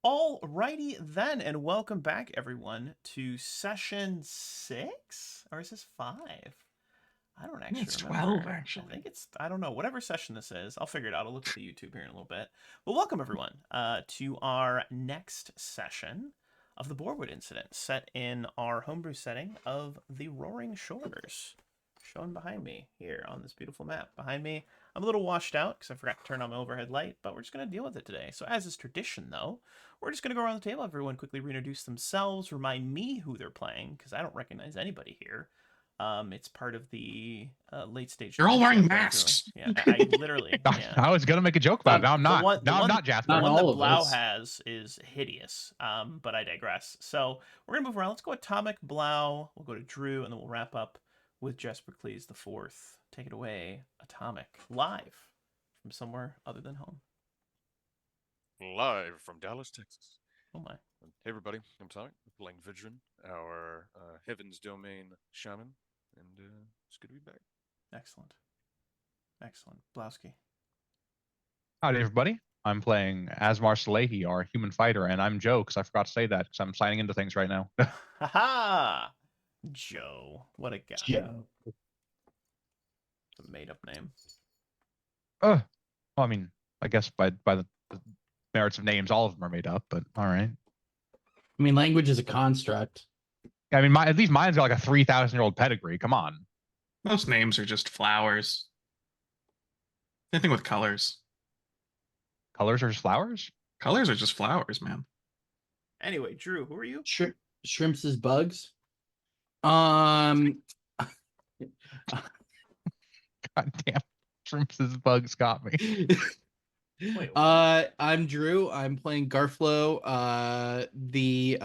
Alrighty then, and welcome back everyone to session 6? Or is this 5? I don't Yeah, actually it's 12, remember. I think actually. I don't know, whatever session this is. I'll figure it out. I'll look at the YouTube here in a little bit. But welcome everyone to our next session of the Boarwood incident, set in our homebrew setting of the Roaring Shores. Shown behind me here on this beautiful map. Behind me, I'm a little washed out because I forgot to turn on my overhead light, but we're just going to deal with it today. So as is tradition, though, we're just going to go around the table. Everyone quickly reintroduce themselves, remind me who they're playing, because I don't recognize anybody here. It's part of the late stage You're all dementia wearing I'm going through. masks. Yeah, I literally, yeah. I was gonna make a joke about it. Now I'm The not. one, the Now I'm one, not the Jasper. Not one that all of Blau us. has is hideous. But I digress. So we're gonna move around. Let's go Atomic, Blau. We'll go to Drew, and then we'll wrap up with Jesper Cleese the fourth. Take it away, Atomic, live from somewhere other than home. Live from Dallas, Texas. Oh my. Hey everybody, I'm Atomic. We're playing Vidrin, our Heaven's Domain shaman, and it's good to be back. Excellent. Excellent. Blowski. Howdy, everybody. I'm playing Asmar Salehi, our human fighter, and I'm Joe because I forgot to say that because I'm signing into things right now. Haha! Joe. What a guy. Joe. It's a made up name. Well, I mean, I guess by the merits of names, all of them are made up, but all right. I mean, language is a construct. I mean, at least mine's got like a 3,000-year-old pedigree. Come on. Most names are just flowers. Same thing with colors. Colors are just flowers? Colors are just flowers, man. Anyway, Drew, who are you? Shrimps is bugs. Um, God damn. Shrimps' bugs got me. Wait, what? I'm Drew. I'm playing Garflo, the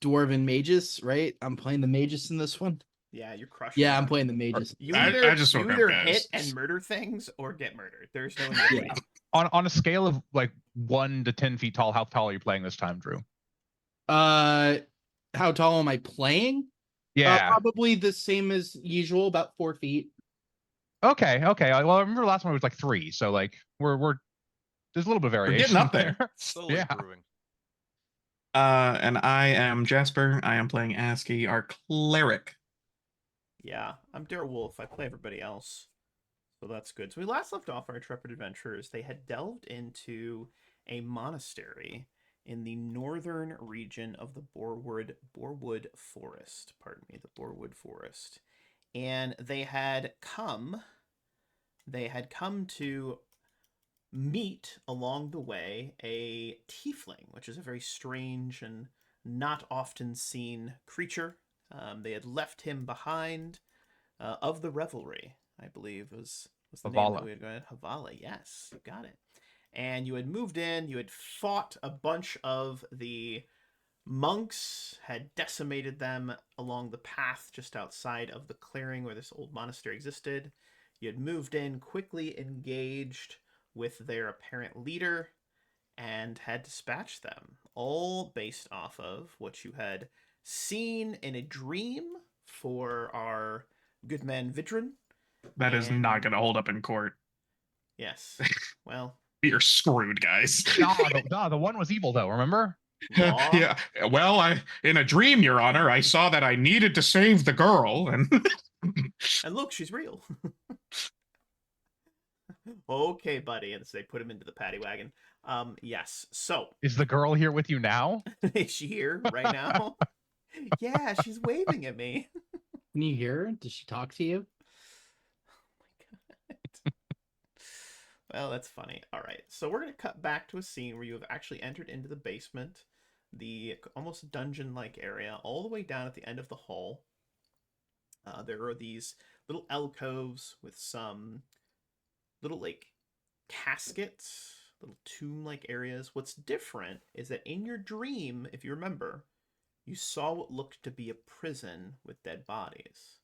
dwarven magus, right? I'm playing the magus in this one. Yeah, you're crushing. Yeah, it. I'm playing the magus. You I either, just you woke up, either guys. hit and murder things or get murdered. There's no in between. Yeah. On a scale of like 1 to 10 feet tall, how tall are you playing this time, Drew? How tall am I playing? Yeah. Probably the same as usual, about 4 feet. Okay. Well, I remember the last one was like 3, so like we're there's a little bit of We're variation. getting up there. Slowly Yeah. brewing. And I am Jasper. I am playing ASCII, our cleric. Yeah, I'm Dare Wolf. I play everybody else. So that's good. So we last left off our intrepid adventurers. They had delved into a monastery in the northern region of the Boarwood Forest. Pardon me, the Boarwood Forest. And they had come to meet along the way a tiefling, which is a very strange and not often seen creature. They had left him behind of the revelry, I believe was the name that we had got. Havala, yes, you got it. And you had moved in, you had fought a bunch of the monks, had decimated them along the path just outside of the clearing where this old monastery existed. You had moved in, quickly engaged with their apparent leader, and had dispatched them, all based off of what you had seen in a dream for our good man Vidrin. That is not going to hold up in court. Yes. Well, You're screwed, guys. the one was evil though, remember? law. Yeah. Well, in a dream, Your Honor, I saw that I needed to save the girl, and And look, she's real. Okay, buddy. And so they put him into the paddy wagon. Yes. So Is the girl here with you now? is she here right now? Yeah, she's waving at me. Can you hear her? Does she talk to you? Well, that's funny. All right. So we're going to cut back to a scene where you have actually entered into the basement, the almost dungeon-like area, all the way down at the end of the hall. There are these little alcoves with some little, like, caskets, little tomb-like areas. What's different is that in your dream, if you remember, you saw what looked to be a prison with dead bodies.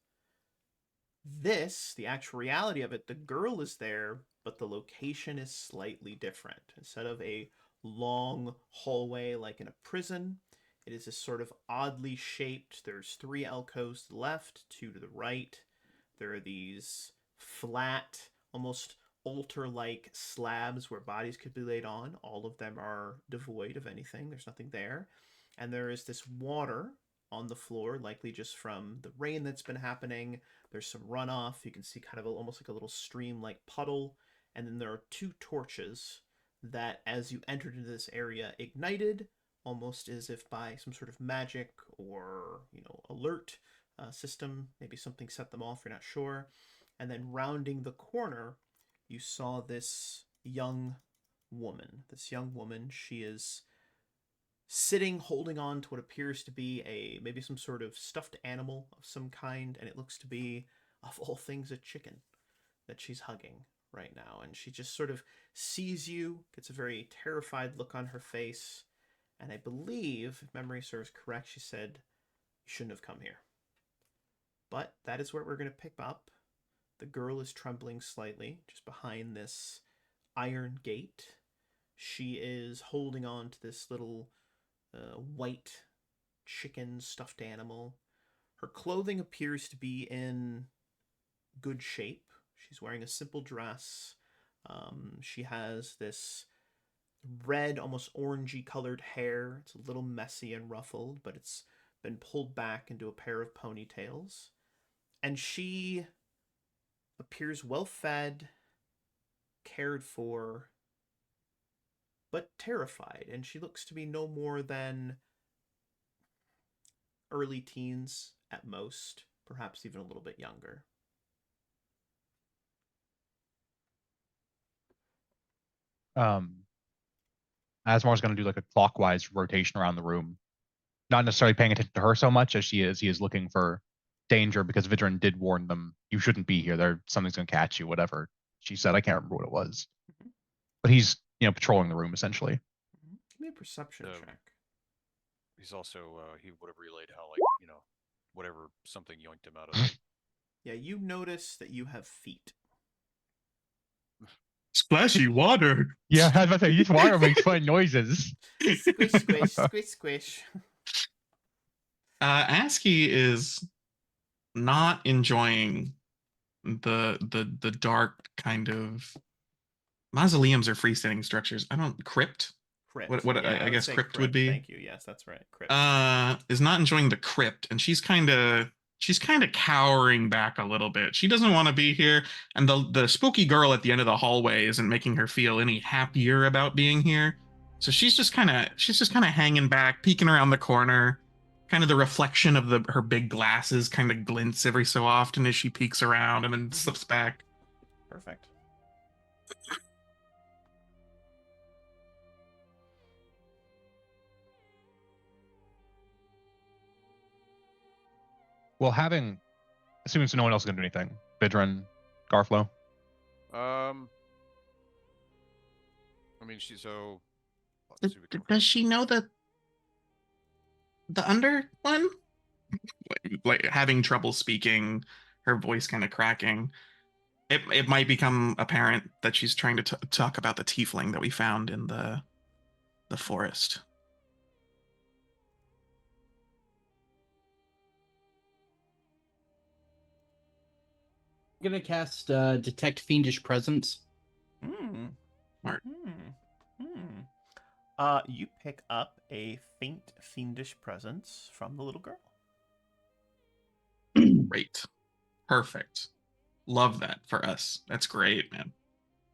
This, the actual reality of it, the girl is there, but the location is slightly different. Instead of a long hallway like in a prison, it is this sort of oddly shaped. There's 3 alcoves to the left, 2 to the right. There are these flat, almost altar-like slabs where bodies could be laid on. All of them are devoid of anything. There's nothing there. And there is this water on the floor, likely just from the rain that's been happening. There's some runoff. You can see kind of almost like a little stream-like puddle. And then there are 2 torches that, as you entered into this area, ignited, almost as if by some sort of magic or, alert system. Maybe something set them off, you're not sure. And then rounding the corner, you saw this young woman. She is sitting, holding on to what appears to be maybe some sort of stuffed animal of some kind, and it looks to be, of all things, a chicken that she's hugging right now. And she just sort of sees you, gets a very terrified look on her face, and I believe, if memory serves correct, she said, "You shouldn't have come here." But that is where we're going to pick up. The girl is trembling slightly just behind this iron gate. She is holding on to this little white chicken stuffed animal. Her clothing appears to be in good shape. She's wearing a simple dress. She has this red, almost orangey colored hair. It's a little messy and ruffled, but it's been pulled back into a pair of ponytails. And she appears well fed, cared for, but terrified. And she looks to be no more than early teens at most, perhaps even a little bit younger. Asmar's going to do like a clockwise rotation around the room, not necessarily paying attention to her so much as he is looking for danger, because Vidrin did warn them, you shouldn't be here. Something's going to catch you, whatever she said. I can't remember what it was. Mm-hmm. But he's, patrolling the room essentially. Mm-hmm. Give me a perception check. He's also, he would have relayed how, whatever, something yoinked him out of. Yeah, you notice that you have feet. Splashy water. Yeah, I was about to say, this water makes fun noises. Squish, squish, squish, squish. ASCII is not enjoying the dark kind of mausoleums or freestanding structures. Crypt. Crypt. What Yeah, I guess crypt would be. Thank you. Yes, that's right. Crypt. Is not enjoying the crypt, and she's kind of cowering back a little bit. She doesn't want to be here, and the spooky girl at the end of the hallway isn't making her feel any happier about being here. So she's just kind of hanging back, peeking around the corner. Kind of the reflection of her big glasses kind of glints every so often as she peeks around and then slips back. Perfect. Well, assuming so no one else is going to do anything, Vidrin, Garflo. I mean, she's so. Does she know the under one? Like having trouble speaking, her voice kind of cracking. It might become apparent that she's trying to talk about the tiefling that we found in the forest. I'm gonna cast Detect Fiendish Presence. Smart. You pick up a faint fiendish presence from the little girl. Great. Perfect. Love that for us. That's great, man.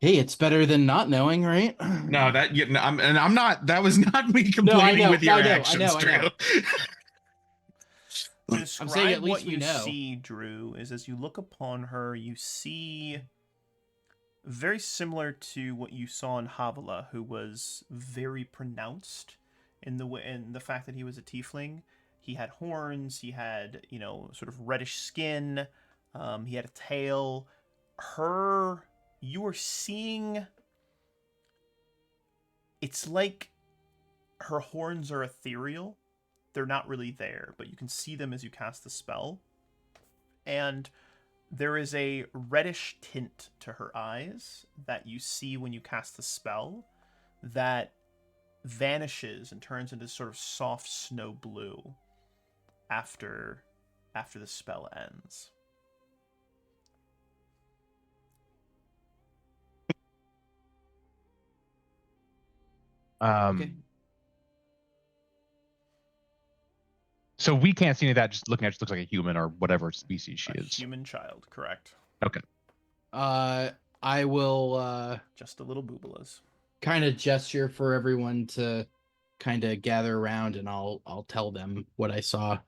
Hey, it's better than not knowing, right? No, I'm not. That was not me complaining with your actions, Drew. To describe I'm saying at least what we you know. see, Drew, is as you look upon her, you see very similar to what you saw in Havilah, who was very pronounced in the fact that he was a tiefling. He had horns, he had, sort of reddish skin, he had a tail. You are seeing, it's like her horns are ethereal. They're not really there, but you can see them as you cast the spell. And there is a reddish tint to her eyes that you see when you cast the spell that vanishes and turns into sort of soft snow blue after the spell ends. Okay. So we can't see any of that. Just looking at it, just looks like a human or whatever species she A is. human child, correct. Okay. I will Just a little boobalas. kind of gesture for everyone to kind of gather around, and I'll tell them what I saw.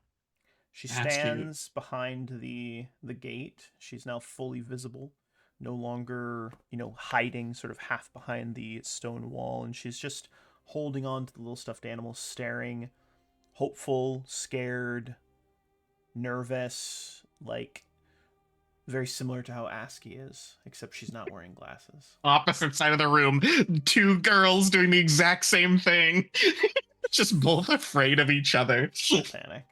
She That's cute. stands behind the gate. She's now fully visible, no longer, hiding sort of half behind the stone wall, and she's just holding on to the little stuffed animal, staring, hopeful, scared, nervous, like very similar to how ASCII is, except she's not wearing glasses. Opposite side of the room, two girls doing the exact same thing. Just both afraid of each other. Full panic.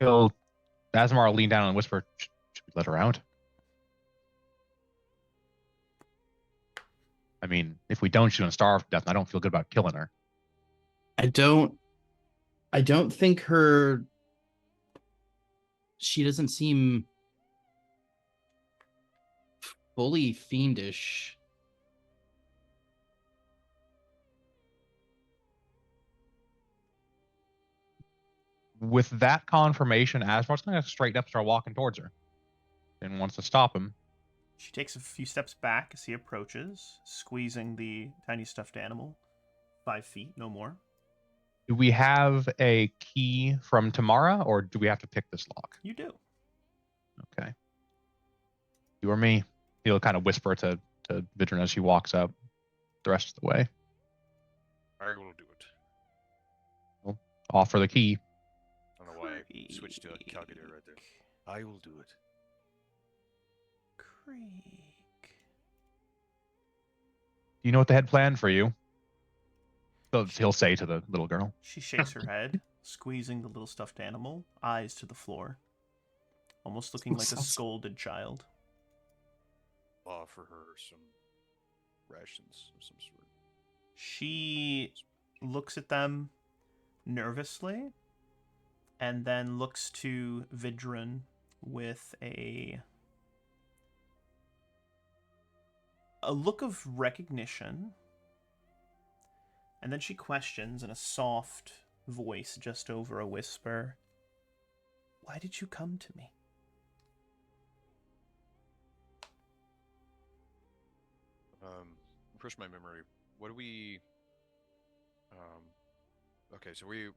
Asmar will lean down and whisper, should we let her out? I mean, if we don't, she's gonna starve to death, and I don't feel good about killing her. I don't think she doesn't seem fully fiendish. With that confirmation, Asmar's gonna straighten up and start walking towards her. And wants to stop him. She takes a few steps back as he approaches, squeezing the tiny stuffed animal. 5 feet, no more. Do we have a key from Tamara, or do we have to pick this lock? You do. Okay. You or me? He'll kind of whisper to Vidrin as she walks up the rest of the way. I will do it. Offer the key. I don't know why I switched to a calculator right there. I will do it. Creak. Do you know what they had planned for you? He'll say to the little girl. She shakes her head, squeezing the little stuffed animal, eyes to the floor, almost looking like a scolded child. Offer her some rations of some sort. She looks at them nervously and then looks to Vidrin with a look of recognition. And then she questions in a soft voice just over a whisper, "Why did you come to me?" Refresh my memory. What do we? Okay, so we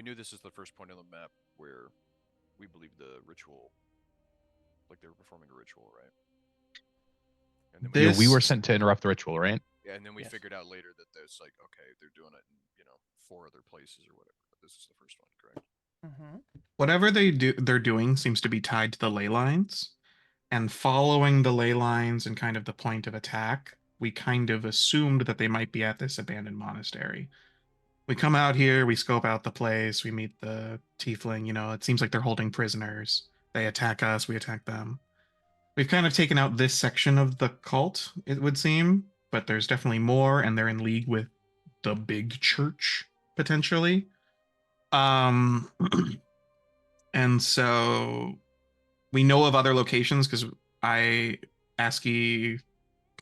knew this is the first point on the map where we believe the ritual, like they were performing a ritual, right? And then We were sent to interrupt the ritual, right? yeah, and then we Yes. figured out later that there's like, okay, they're doing it in 4 other places or whatever. But this is the first one, correct? Mm-hmm. Whatever they're doing seems to be tied to the ley lines, and following the ley lines and kind of the point of attack, we kind of assumed that they might be at this abandoned monastery. We come out here, we scope out the place, we meet the tiefling, it seems like they're holding prisoners. They attack us, we attack them. We've kind of taken out this section of the cult, it would seem, but there's definitely more, and they're in league with the big church, potentially. And so we know of other locations because ASCII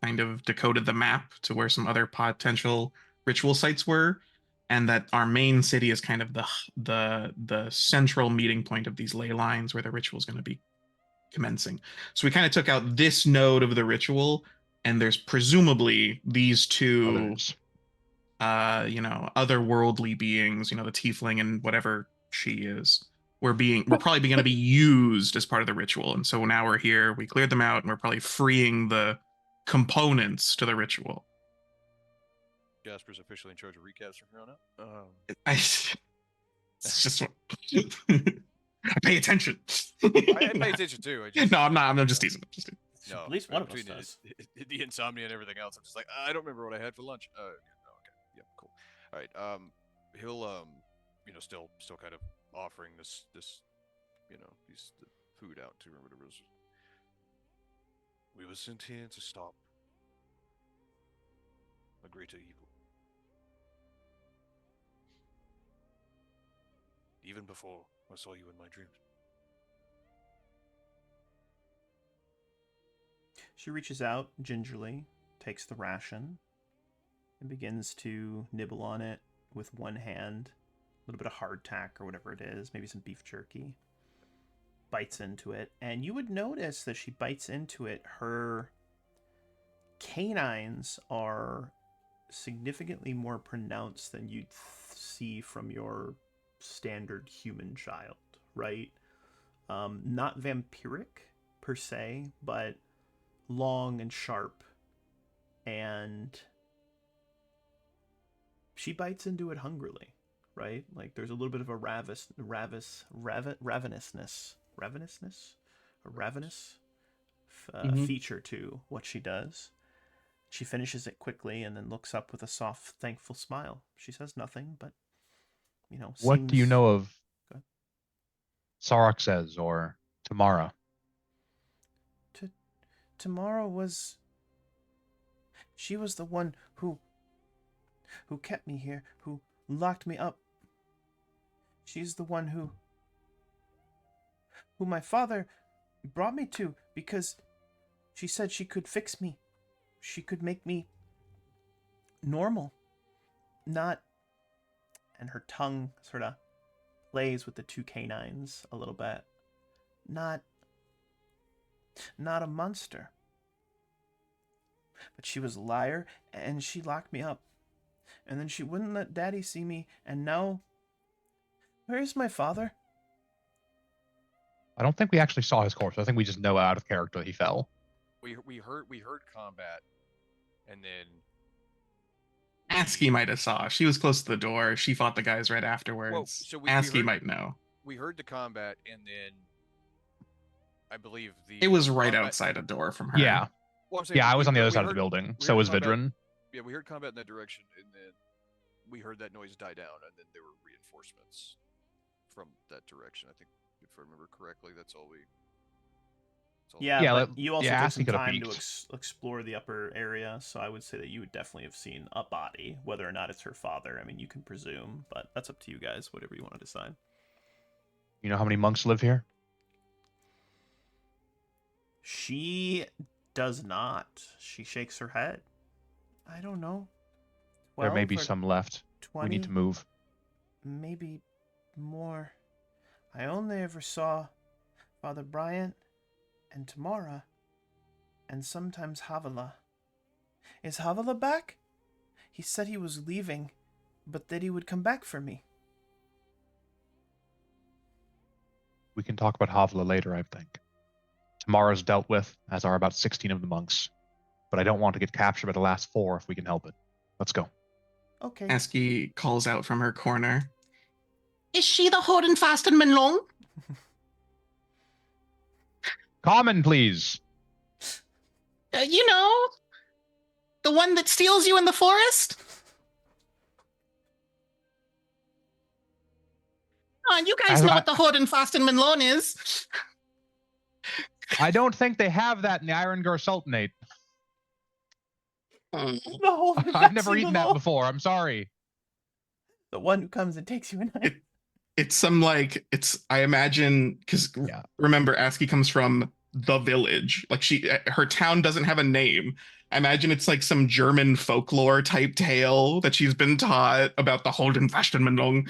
kind of decoded the map to where some other potential ritual sites were, and that our main city is kind of the central meeting point of these ley lines where the ritual is going to be commencing. So we kind of took out this node of the ritual, and there's presumably these two Others. otherworldly beings, the tiefling and whatever she is. We're probably going to be used as part of the ritual. And so now we're here, we cleared them out, and we're probably freeing the components to the ritual. Jasper's officially in charge of recaps from here on out. It's just I pay attention. I pay attention too. No, I'm not. I'm just teasing. No, At least one of us between does. the insomnia and everything else, I'm just like, I don't remember what I had for lunch. Okay. Yeah, cool. All right. He'll still kind of offering this the food out to her, whatever it is. We were sent here to stop a greater evil. Even before I saw you in my dreams. She reaches out gingerly, takes the ration, and begins to nibble on it with one hand. A little bit of hardtack or whatever it is, maybe some beef jerky. Bites into it, and you would notice that she bites into it. Her canines are significantly more pronounced than you'd see from your standard human child, right? Not vampiric per se, but long and sharp. And she bites into it hungrily, right? Like there's a little bit of a ravenousness, a ravenous feature to what she does. She finishes it quickly and then looks up with a soft, thankful smile. She says nothing, but What do you seems... know of Go ahead. Saraxes or Tamara? Tamara was... She was the one who kept me here, who locked me up. She's the one who my father brought me to because she said she could fix me. She could make me normal. Not... And her tongue sort of plays with the two canines a little bit. Not a monster. But she was a liar, and she locked me up. And then she wouldn't let Daddy see me, and now... Where is my father? I don't think we actually saw his corpse. I think we just know out of character that he fell. We heard combat, and then Askey might have saw. She was close to the door. She fought the guys right afterwards. Well, so we Askey heard- might know. we heard the combat, and then I believe It was right combat- outside a door from her. Yeah. Well, I'm saying Yeah, I we was on the heard- other we side of the heard- building. we So heard was combat- Vidrin. Yeah, we heard combat in that direction, and then we heard that noise die down, and then there were reinforcements from that direction. I think, if I remember correctly, that's all we. Yeah, Yeah, but you also yeah, took Askey some could've time to peeked. explore the upper area, so I would say that you would definitely have seen a body. Whether or not it's her father, I mean, you can presume, but that's up to you guys, whatever you want to decide. You know how many monks live here? She does not. She shakes her head. I don't know. There may 12 be or some left. 20, We need to move. maybe more. I only ever saw Father Bryant and Tamara, and sometimes Havilah. Is Havilah back? He said he was leaving, but that he would come back for me. We can talk about Havla later, I think. Tamara's dealt with, as are about 16 of the monks. But I don't want to get captured by the last 4 if we can help it. Let's go. Okay. Askey calls out from her corner. Is she the holding fast and Menlong? Common, please. You know, the one that steals you in the forest? You guys know what the holding fast and Menlong is. I don't think they have that in the Iron Gar Sultanate. The whole I've never eaten that before. I'm sorry. The one who comes and takes you a night. It's some I imagine, because Yeah. remember, Askey comes from the village. Like her town doesn't have a name. I imagine it's like some German folklore type tale that she's been taught about the Holden Fastenmendung.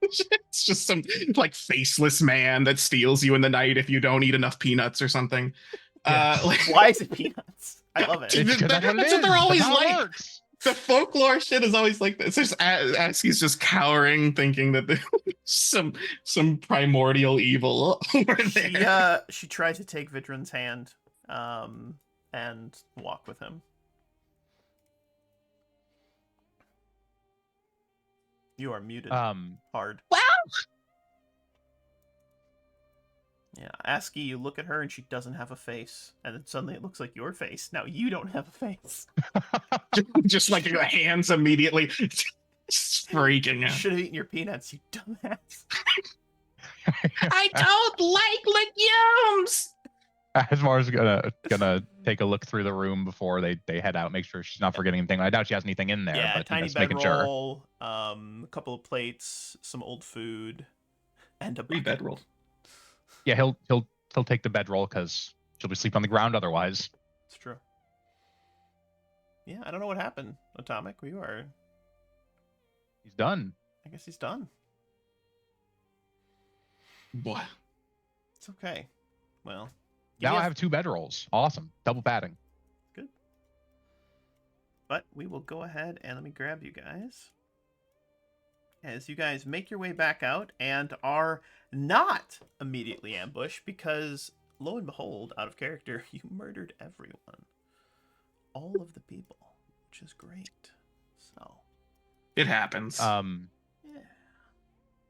It's just some like faceless man that steals you in the night if you don't eat enough peanuts or something. Yeah. Why is it peanuts? I love it. It's- That's what, that's what they're always That's how it like. works. The folklore shit is always like this. There's Askey's just cowering, thinking that there's some primordial evil over there. She tried to take Vidrin's hand, and walk with him. You are muted. Hard. Well, Yeah, Askey, you look at her and she doesn't have a face, and then suddenly it looks like your face. Now you don't have a face. just like the hands immediately freaking You out. should have eaten your peanuts, you dumbass. I don't like legumes. Asmar's gonna take a look through the room before they head out, make sure she's not forgetting anything. I doubt she has anything in there, Yeah, but tiny just making sure. bedroll, a couple of plates, some old food, and a bucket. Bedroll. Yeah, he'll take the bedroll because she'll be sleeping on the ground otherwise. It's true. Yeah, I don't know what happened, Atomic. We are. He's done. I guess he's done. Boy. It's okay. Well, Now I have 2 bedrolls. Awesome. Double padding. good. But we will go ahead and let me grab you guys. As you guys make your way back out and are not immediately ambushed because, lo and behold, out of character, you murdered everyone. All of the people, which is great. So, It happens. yeah.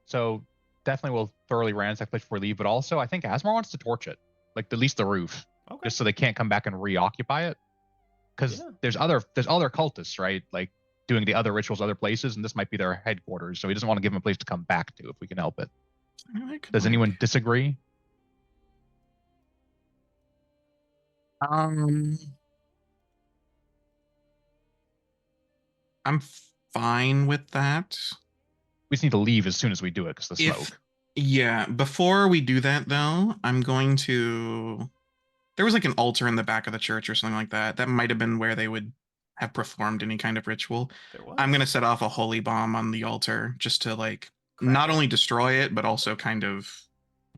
So definitely we'll thoroughly ransack the place before we leave, but also I think Asmar wants to torch it, like at least the roof, Okay. just so they can't come back and reoccupy it. Because Yeah. there's other cultists, right? Like doing the other rituals other places, and this might be their headquarters. So he doesn't want to give them a place to come back to if we can help it. Does anyone disagree? I'm fine with that. We just need to leave as soon as we do it because the smoke. Yeah, before we do that though, I'm going to. There was like an altar in the back of the church or something like that. That might have been where they would have performed any kind of ritual. There was. I'm gonna set off a holy bomb on the altar just to like Crack not it. only destroy it but also kind of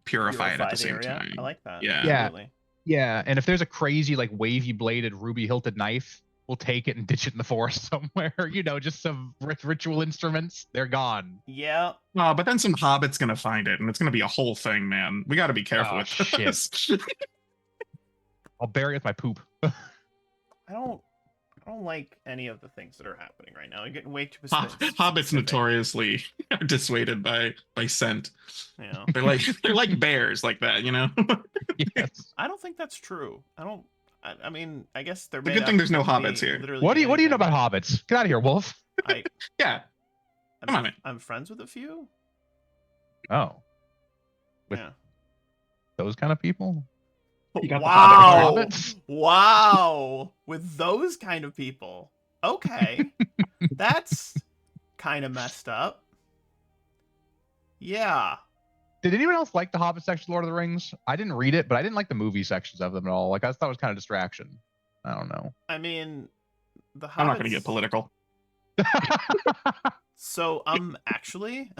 purify it at the the same area. time. I like that. Yeah. Yeah. Absolutely. Yeah, and if there's a crazy like wavy bladed ruby hilted knife, we'll take it and ditch it in the forest somewhere. Just some ritual instruments. They're gone. Yeah. Oh, but then some hobbit's gonna find it, and it's gonna be a whole thing, man. We got to be careful Oh, with shit. this. I'll bury it with my poop. I don't like any of the things that are happening right now. You're getting way too specific. Hobbits notoriously are dissuaded by scent. Yeah. They're like bears, like that, Yes. I don't think that's true. I mean, I guess they're The made good up thing there's no to be hobbits here. literally What do you know anything. about hobbits? Get out of here, Wolf. Yeah. Come on, man. I'm friends with a few. Oh, With- Yeah. those kind of people. You got the Wow. hobbits. Wow. With those kind of people. Okay. That's kind of messed up. Yeah. Did anyone else like the Hobbit section of Lord of the Rings? I didn't read it, but I didn't like the movie sections of them at all. Like I thought it was kind of distraction. I don't know. I mean, the hobbits... I'm not going to get political. So, actually...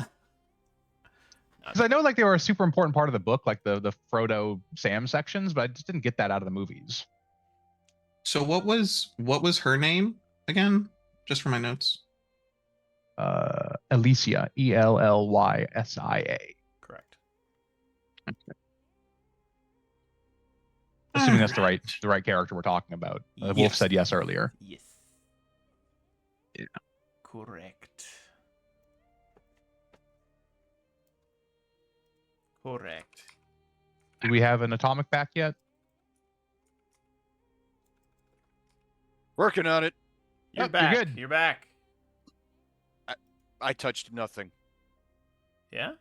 Because I know like they were a super important part of the book, like the Frodo Sam sections, but I just didn't get that out of the movies. So what was her name again? Just for my notes. Elysia, Elllysia. Correct. Assuming that's the right character we're talking about. Wolf Yes. said yes earlier. Yes. Yeah. Correct. Correct. Do we have an atomic back yet? Working on it. You're Yep, back. you're good. You're back. I touched nothing. Yeah?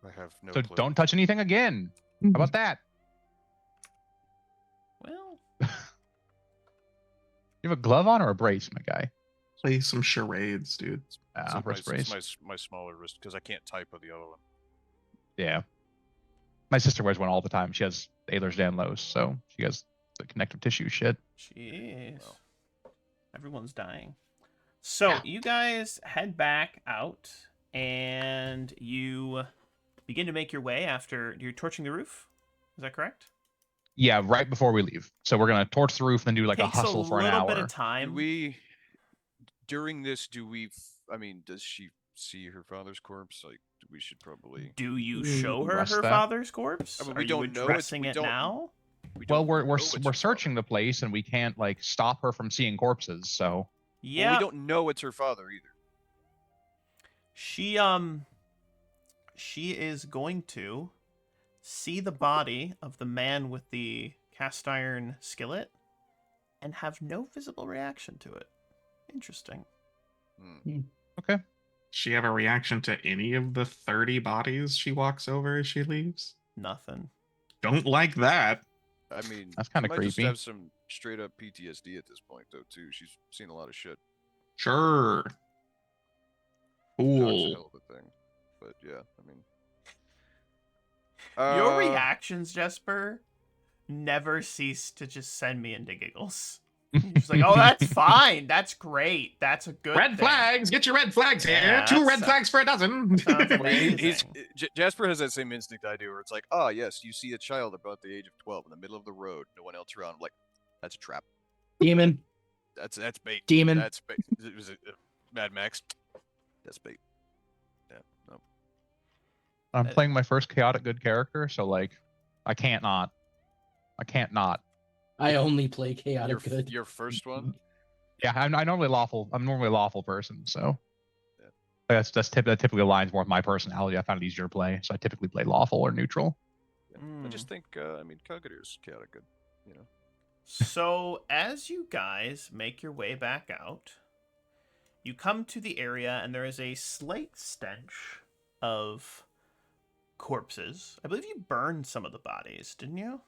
I have no So clue. don't touch anything again. How about that? Well, You have a glove on or a brace, my guy? Play some charades, dude. It's like Wrist brace. my smaller wrist because I can't type with the other one. Yeah. My sister wears one all the time. She has Ehlers-Danlos, so she has the connective tissue shit. jeez. Well. Everyone's dying. So, you guys head back out, and you begin to make your way after you're torching the roof. Is that correct? Yeah, right before we leave. So we're gonna torch the roof and then do like a Takes hustle for an little hour. bit of Do time. we during this? I mean, does she see her father's corpse? Like, we should probably. Do you show her Rest her that. father's corpse? I mean, Are we you don't know it's- addressing we it don't- now? We Well, don't we're know it's her searching father. the place and we can't like stop her from seeing corpses. So Well, Yeah. we don't know it's her father either. She is going to see the body of the man with the cast iron skillet and have no visible reaction to it. Interesting. Hmm. Does she have a reaction to any of the 30 bodies she walks over as she leaves? Nothing. Don't like that. I mean, That's kinda she might just creepy. have some straight up PTSD at this point, though. Too, she's seen a lot of shit. Sure. Drugs a Cool. hell of a thing, but yeah, I mean, Your uh, reactions, Jesper, never cease to just send me into giggles. He's like, oh, that's fine. That's great. That's a good Red thing. flags, get your red flags here. Yeah, 2 red that's- flags for a dozen. sounds Well, amazing. Jasper has that same instinct I do, where it's like, ah, yes, you see a child about the age of 12 in the middle of the road, no one else around. I'm like, that's a trap. Demon. That's bait. Demon. That's bait. Was it Mad Max? That's bait. Yeah. No. I'm playing my first chaotic good character, so like, I can't not. I only play chaotic good. Your first one. Yeah, I'm normally lawful. I'm normally a lawful person, so Yeah. that typically aligns more with my personality. I find it easier to play, so I typically play lawful or neutral. Yeah. I just think, Calgateer's chaotic good. You know. So, as you guys make your way back out, you come to the area and there is a slight stench of corpses. I believe you burned some of the bodies, didn't you?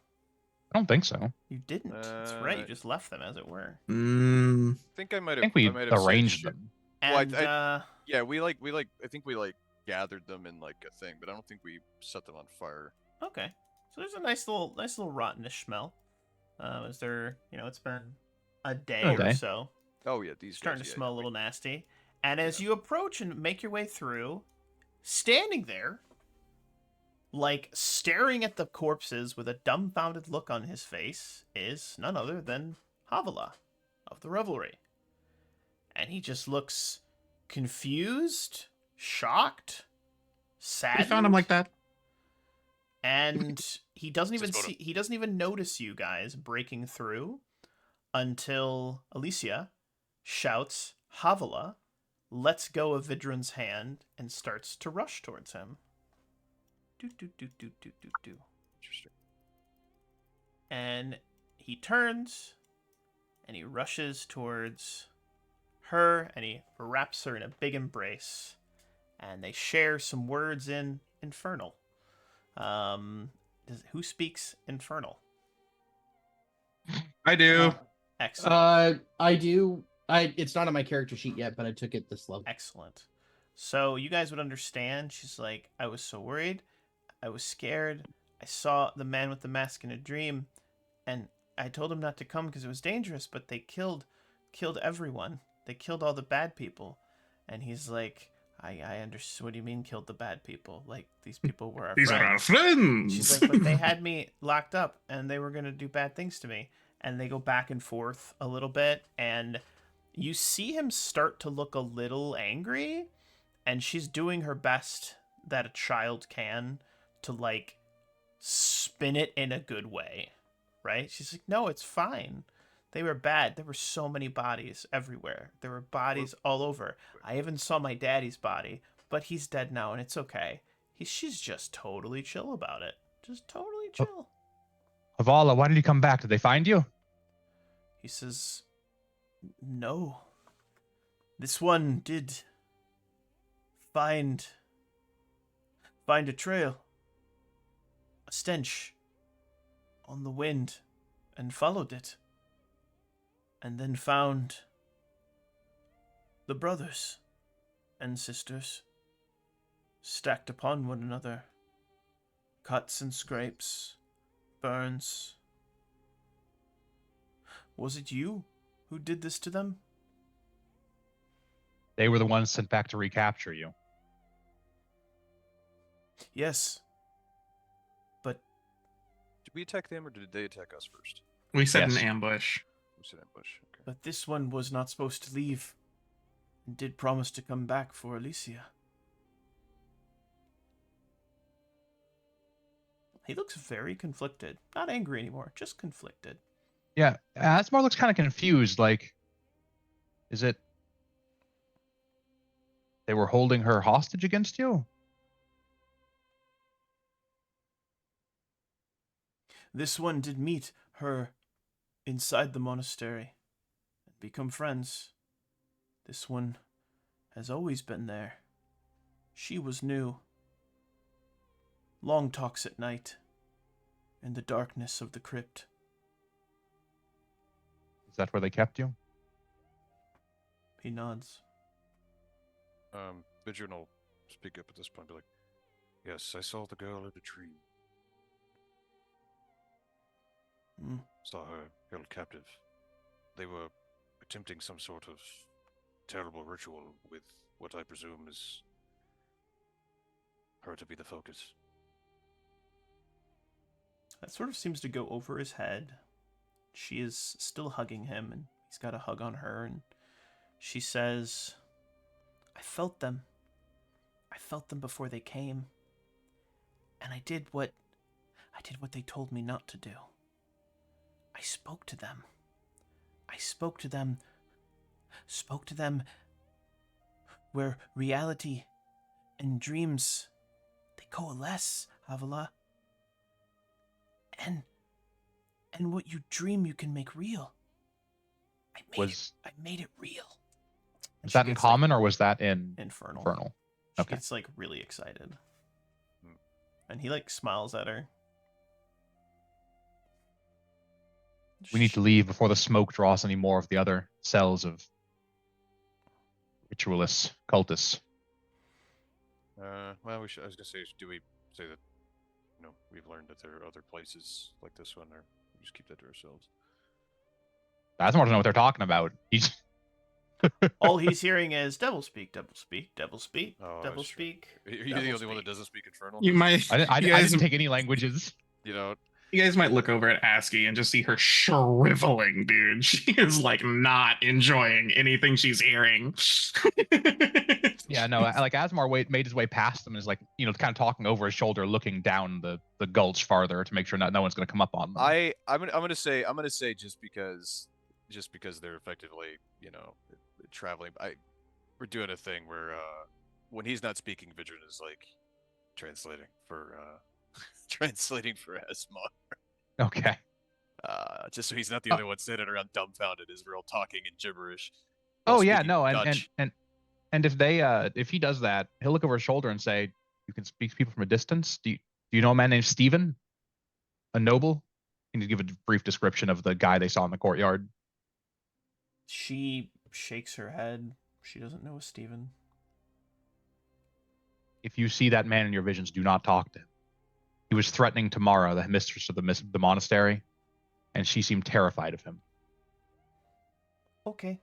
I don't think so. You didn't. That's right. You just left them as it were. Mm, I think I might I have. think we might have said arranged shit. them. Well, And Yeah, we I think we gathered them in like a thing, but I don't think we set them on fire. okay, so there's a nice little rottenish smell. Is there? It's been a day A or day. so. Oh yeah, these Starting guys, to yeah, smell a yeah, little nasty. And as you approach and make your way through, standing there, like staring at the corpses with a dumbfounded look on his face, is none other than Havala of the Revelry. And he just looks confused, shocked, sad. we found him like that. And he doesn't even Just he doesn't even notice you guys breaking through until Alicia shouts Havala, lets go of Vidron's hand, and starts to rush towards him. Do do do do do do do. Interesting. And he turns and he rushes towards her and he wraps her in a big embrace. And they share some words in Infernal. Who speaks Infernal? I do. Excellent. I do. It's not on my character sheet yet, but I took it this level. Excellent. So you guys would understand. She's like, I was so worried. I was scared. I saw the man with the mask in a dream, and I told him not to come because it was dangerous, but they killed everyone. They killed all the bad people. And he's like, I understood. What do you mean killed the bad people? Like, these people were our These friends. are our friends. She's like, but they had me locked up and they were going to do bad things to me. And they go back and forth a little bit. And you see him start to look a little angry. And she's doing her best that a child can to, like, spin it in a good way. Right? She's like, no, it's fine. They were bad. There were so many bodies everywhere. There were bodies all over. I even saw my daddy's body, but he's dead now and it's okay. She's just totally chill about it. Just totally chill. Havala, why did you come back? Did they find you? He says, no. This one did find a trail, a stench on the wind, and followed it. And then found the brothers and sisters stacked upon one another. Cuts and scrapes, burns. Was it you who did this to them? They were the ones sent back to recapture you. Yes. But Did we attack them or did they attack us first? We set Yes. an ambush. We said ambush. Okay. but this one was not supposed to leave and did promise to come back for Alicia. He looks very conflicted. Not angry anymore, just conflicted. Yeah, Asmar looks kind of confused. Like, is it they were holding her hostage against you? This one did meet her inside the monastery and become friends. This one has always been there. She was new. Long talks at night in the darkness of the crypt. Is that where they kept you? He nods. Vidron will speak up at this point. Be like, yes, I saw the girl in the tree. Hmm. Saw her held captive. they were attempting some sort of terrible ritual with what I presume is her to be the focus. That sort of seems to go over his head. She is still hugging him, and he's got a hug on her, and she says, I felt them. I felt them before they came. And I did what they told me not to do. I spoke to them. I spoke to them where reality and dreams, they coalesce, Havala. And what you dream you can make real. I made it real. Was that in common or was that in Infernal? Infernal? She Okay. gets like really excited. And he like smiles at her. We need to leave before the smoke draws any more of the other cells of ritualists, cultists. Well, I was gonna say, do we say that, we've learned that there are other places like this one, or we just keep that to ourselves? I just want to know what they're talking about. He's all he's hearing is devil speak, devil speak, devil speak, Oh, devil that's true. speak. Are you the devil only one that speak. doesn't speak Infernal? You might. I you guys, didn't take any languages. You know, you guys might look over at ASCII and just see her shriveling, dude. She is like not enjoying anything she's hearing. Yeah, no, like Asmar made his way past them and is like, kind of talking over his shoulder, looking down the gulch farther to make sure no one's going to come up on them. I'm gonna say just because they're effectively, traveling. We're doing a thing where when he's not speaking, Vidrin is like translating for Asmar. Okay. Just so he's not the only one sitting around dumbfounded as we're all talking in gibberish. Oh yeah, no, and if he does that, he'll look over his shoulder and say, "You can speak to people from a distance. Do you know a man named Stephen, a noble?" And you give a brief description of the guy they saw in the courtyard. She shakes her head. She doesn't know a Stephen. If you see that man in your visions, do not talk to him. He was threatening Tamara, the mistress of the monastery, and she seemed terrified of him. Okay.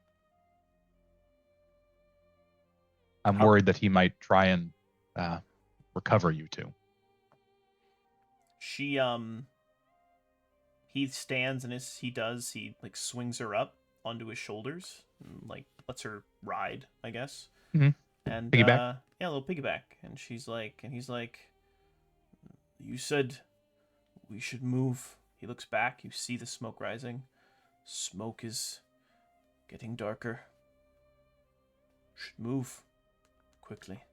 I'm worried that he might try and recover you two. She he stands and he like swings her up onto his shoulders and like lets her ride, I guess. Mm-hmm. And piggyback. Yeah, a little piggyback. And he's like, you said we should move. He looks back, you see the smoke rising. Smoke is getting darker. Should move quickly.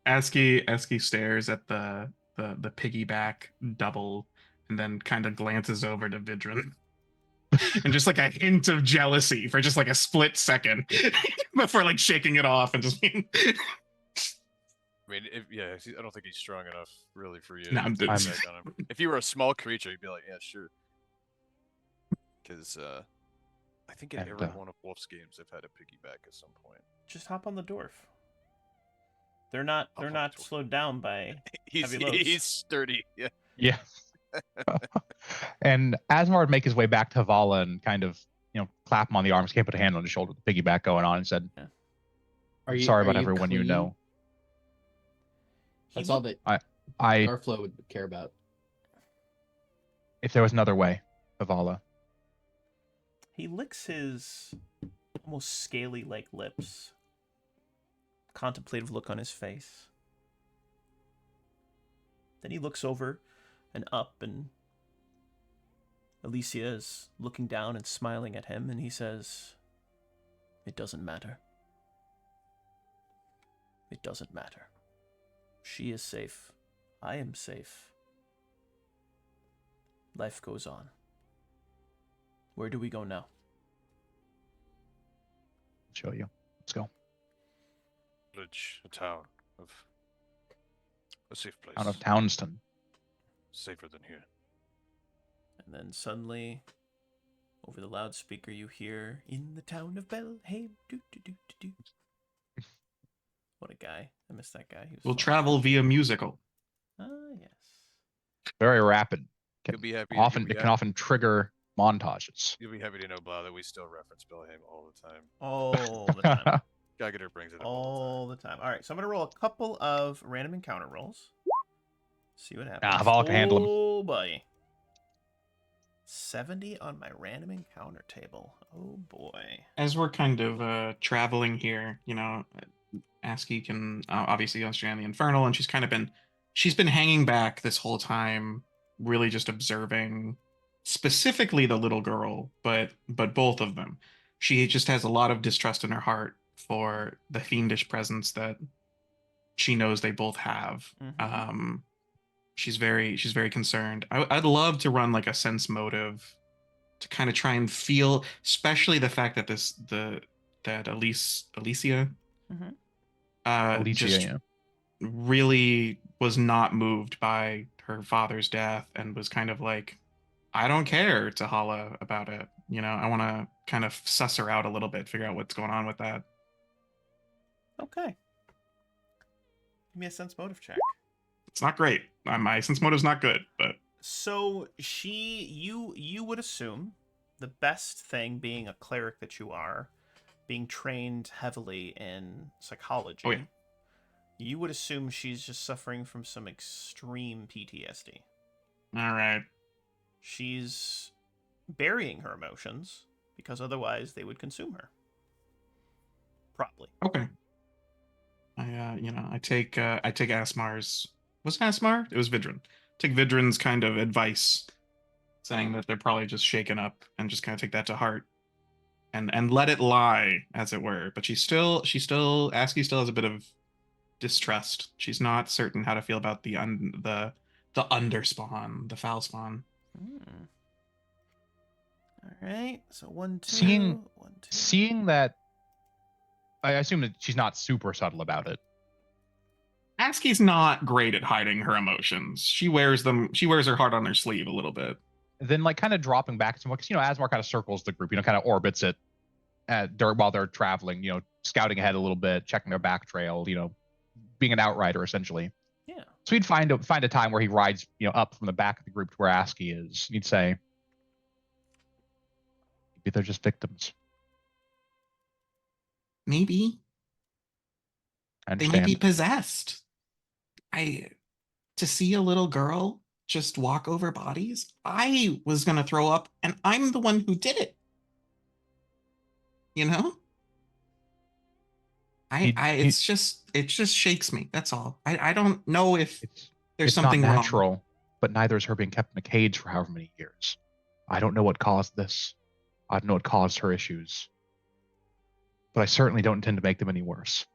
ASCII stares at the piggyback double and then kind of glances over to Vidrin. And just like a hint of jealousy for just like a split second before like shaking it off and just being I mean, I don't think he's strong enough really for you. No, to take back on him. If you were a small creature, you'd be like, yeah, sure. Because I think in every one of Wolf's games, they've had a piggyback at some point. Just hop on the dwarf. They're not slowed down by heavy loads. He's sturdy. Yeah. Yeah. And Asmar would make his way back to Havala and kind of, clap him on the arms, can't put a hand on his shoulder with the piggyback going on, and said, Yeah. Sorry about everyone you know. That's all that I Garflow would care about. If there was another way, Havala. He licks his almost scaly-like lips. Contemplative look on his face. Then he looks over and up, and Alicia is looking down and smiling at him, and he says, "It doesn't matter. It doesn't matter. She is safe. I am safe. Life goes on. Where do we go now?" I'll show you. Let's go. Village, a town of a safe place. Out of Townston. Safer than here. And then suddenly, over the loudspeaker, you hear, "In the town of Belhaim." Do, do, do, do, do. What a guy. I miss that guy. He was we'll fun. travel via musical. Ah, yes. Very rapid. You'll be happy. It can often trigger montages. You'll be happy to know, Blau, that we still reference Bellingham all the time. All the time. Geiger brings it up all All the time. All right, so I'm going to roll a couple of random encounter rolls. See what happens. Vala can handle him. Oh, boy. 70 on my random encounter table. Oh, boy. As we're kind of traveling here, ASCII can obviously understand the Infernal, and she's been hanging back this whole time, really just observing specifically the little girl, but both of them. She just has a lot of distrust in her heart for the fiendish presence that she knows they both have. Mhm. She's very concerned. I'd love to run like a sense motive to kind of try and feel, especially the fact that Alicia Mhm. Alicia, just yeah. really was not moved by her father's death and was kind of like, I don't care to Hala about it. I want to kind of suss her out a little bit, figure out what's going on with that. Okay. Give me a sense motive check. It's not great. My sense motive's not good, but So you would assume the best thing, being a cleric that you are, being trained heavily in psychology, Oh, yeah. you would assume she's just suffering from some extreme PTSD. all right. She's burying her emotions because otherwise they would consume her. Probably. Okay. I take Asmar's. Was it Asmar? It was Vidrin. Take Vidrin's kind of advice, saying that they're probably just shaken up, and just kind of take that to heart, and let it lie, as it were. But ASCII still has a bit of distrust. She's not certain how to feel about the underspawn, the foul spawn. All right. So 1, 2, Seeing 1, 2. seeing that, I assume that she's not super subtle about it. ASCII's not great at hiding her emotions. She wears her heart on her sleeve a little bit. Then like kind of dropping back somewhat, because Asmar kind of circles the group, kind of orbits it while they're traveling, scouting ahead a little bit, checking their back trail, being an outrider essentially. Yeah. So he'd find a time where he rides, up from the back of the group to where ASCII is. He'd say, maybe they're just victims. Maybe I they might be understand. possessed. To see a little girl just walk over bodies, I was gonna throw up, and I'm the one who did it. It just shakes me. That's all. I don't know if there's It's something not wrong. natural, but neither is her being kept in a cage for however many years. I don't know what caused this. I don't know what caused her issues. But I certainly don't intend to make them any worse.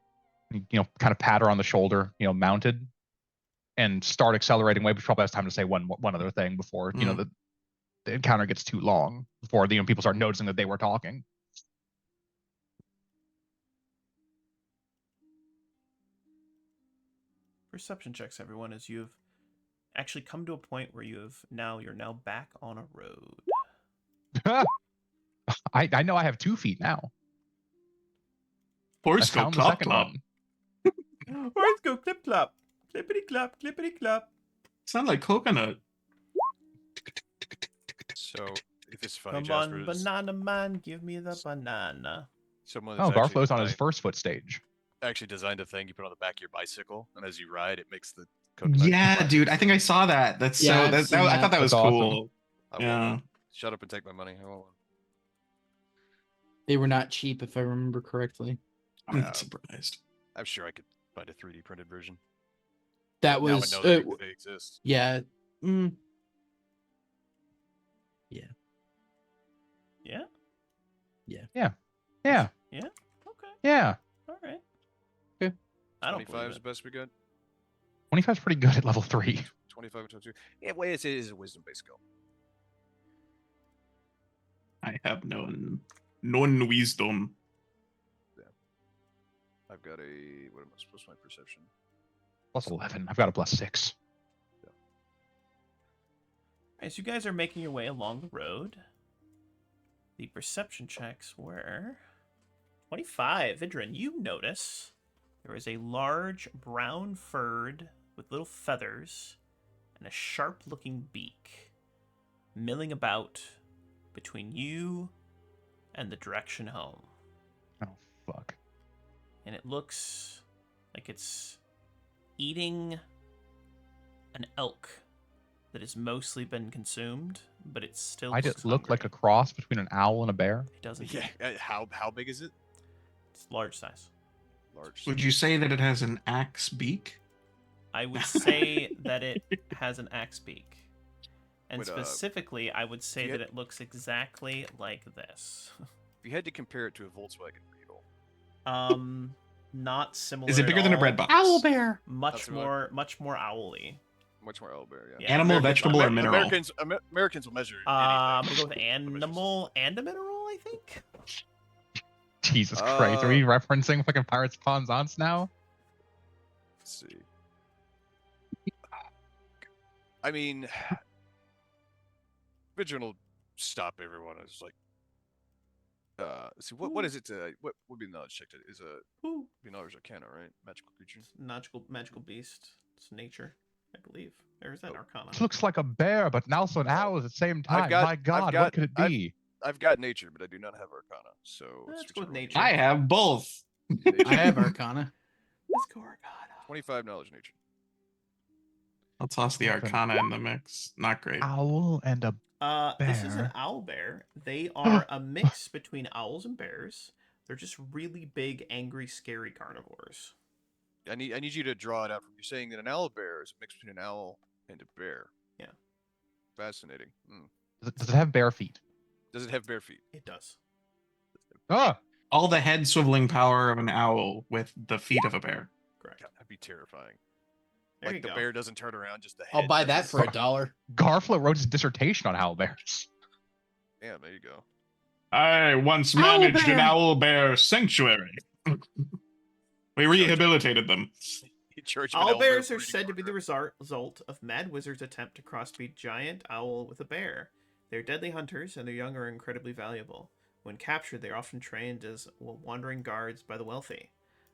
Kind of pat her on the shoulder, mounted, and start accelerating away. But probably has time to say one other thing before the encounter gets too long. Before people start noticing that they were talking. Perception checks, everyone, as you've actually come to a point where you're now back on a road. I know I have 2 feet now. Horse I go found the clop second clop. one. Horse go clip clop, clippity clop, clippity clop. Sound like coconut. So, if it's funny, Come Jasper, on, banana man, give me the banana. someone Oh, that's actually Garflow's on his first foot stage. actually designed a thing you put on the back of your bicycle, and as you ride, it makes the coconut Yeah, clapping dude. I think I sound. saw that. That's Yeah, so. I've That, seen I thought that was That's awesome. cool. I want Yeah. one. Shut up and take my money. I want one. They were not cheap, if I remember correctly. I'm not surprised. I'm sure I could find a 3D printed version. That Now was I know they exist. yeah. Mm, Yeah? Yeah. Yeah? Okay. Yeah. All right. Okay. I don't 25 believe is the it. best we got. 25's pretty good at level 3. 25 and 22. Yeah, well, it is a wisdom based skill. I have non wisdom. I've got a. What am I supposed to my perception? Plus 11. I've got a plus 6. As you guys are making your way along the road, the perception checks were 25. Vidrin, you notice there is a large brown furred with little feathers and a sharp-looking beak milling about between you and the direction home. Oh fuck. And it looks like it's eating an elk that has mostly been consumed, but it still I looks just look like a hungry. cross between an owl and a bear. It doesn't. Yeah. How big is it? It's large size. Large. Would you say that it has an axe beak? I would say that it has an axe beak. And Would, specifically, I would say you that had- it looks exactly like this. If you had to compare it to a Volkswagen Beetle, Not similar. Is it at bigger than a all. bread box? Owlbear. Much similar. more owly. much more owlbear. Yeah. Yeah. Animal, American- vegetable, or mineral? Americans will measure. I'm anything. gonna go with animal and a mineral, I think. Jesus Christ, are we referencing fucking Pirates of Penzance now? Let's see. I mean, Vigil will stop everyone. It's like, see what is it? What would be the knowledge check? Is a Ooh. be knowledge arcana, right? Magical creature. Magical beast. It's nature, I believe. Or is that Arcana? It looks like a bear, but also an owl at the same time. got- My God, what could it be? I've got nature, but I do not have arcana. So Let's switch go with over. nature. I have both. I have Arcana. Let's go Arcana. 25 knowledge nature. I'll toss the Something. Arcana in the mix. Not great. Owl and a This is an bear. owl bear. They are a mix between owls and bears. They're just really big, angry, scary carnivores. I need you to draw it out from. You're saying that an owl bear is a mix between an owl and a bear. Yeah. Fascinating. Hmm. Does it have bare feet? Does it have bare feet? It does. Ah! All the head swiveling power of an owl with the feet of a bear. Correct. God, that'd be terrifying. There you Like the go. bear doesn't turn around, just the head. I'll buy that does. for $1. Garflo wrote his dissertation on owl bears. Yeah, there you go. I once managed an owl bear sanctuary. We rehabilitated them. You charge him an Owl owl bear bears are breeding said to be the partner. result of Mad Wizard's attempt to crossbreed giant owl with a bear. They're deadly hunters, and their young are incredibly valuable. When captured, they are often trained as wandering guards by the wealthy.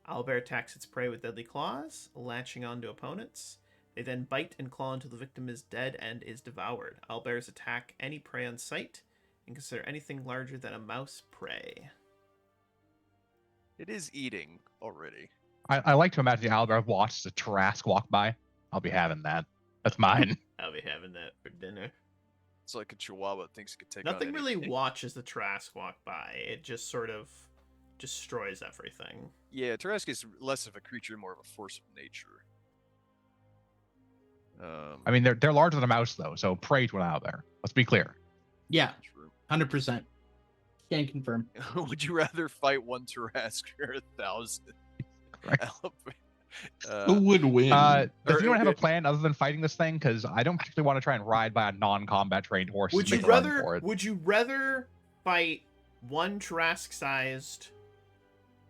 Owlbear attacks its prey with deadly claws, latching onto opponents. They then bite and claw until the victim is dead and is devoured. Owlbears attack any prey on sight and consider anything larger than a mouse prey. It is eating already. I like to imagine the owl bear watched a Tarrasque walk by. I'll be having that. That's mine. I'll be having that for dinner. It's like a chihuahua that thinks it can take Nothing on really anything. watches the Trask walk by. It just sort of destroys everything. Yeah, Tarrasque is less of a creature, more of a force of nature. I mean, they're larger than a mouse, though, so prey to an owl bear. Let's be clear. Yeah, True. 100%. Can confirm. Would you rather fight one Tarrasque or 1,000? Right. Who would win? Does Or- anyone have a okay. plan other than fighting this thing? Because I don't particularly want to try and ride by a non-combat trained horse. Would and you make a run rather? for it. Would you rather fight one Trask-sized?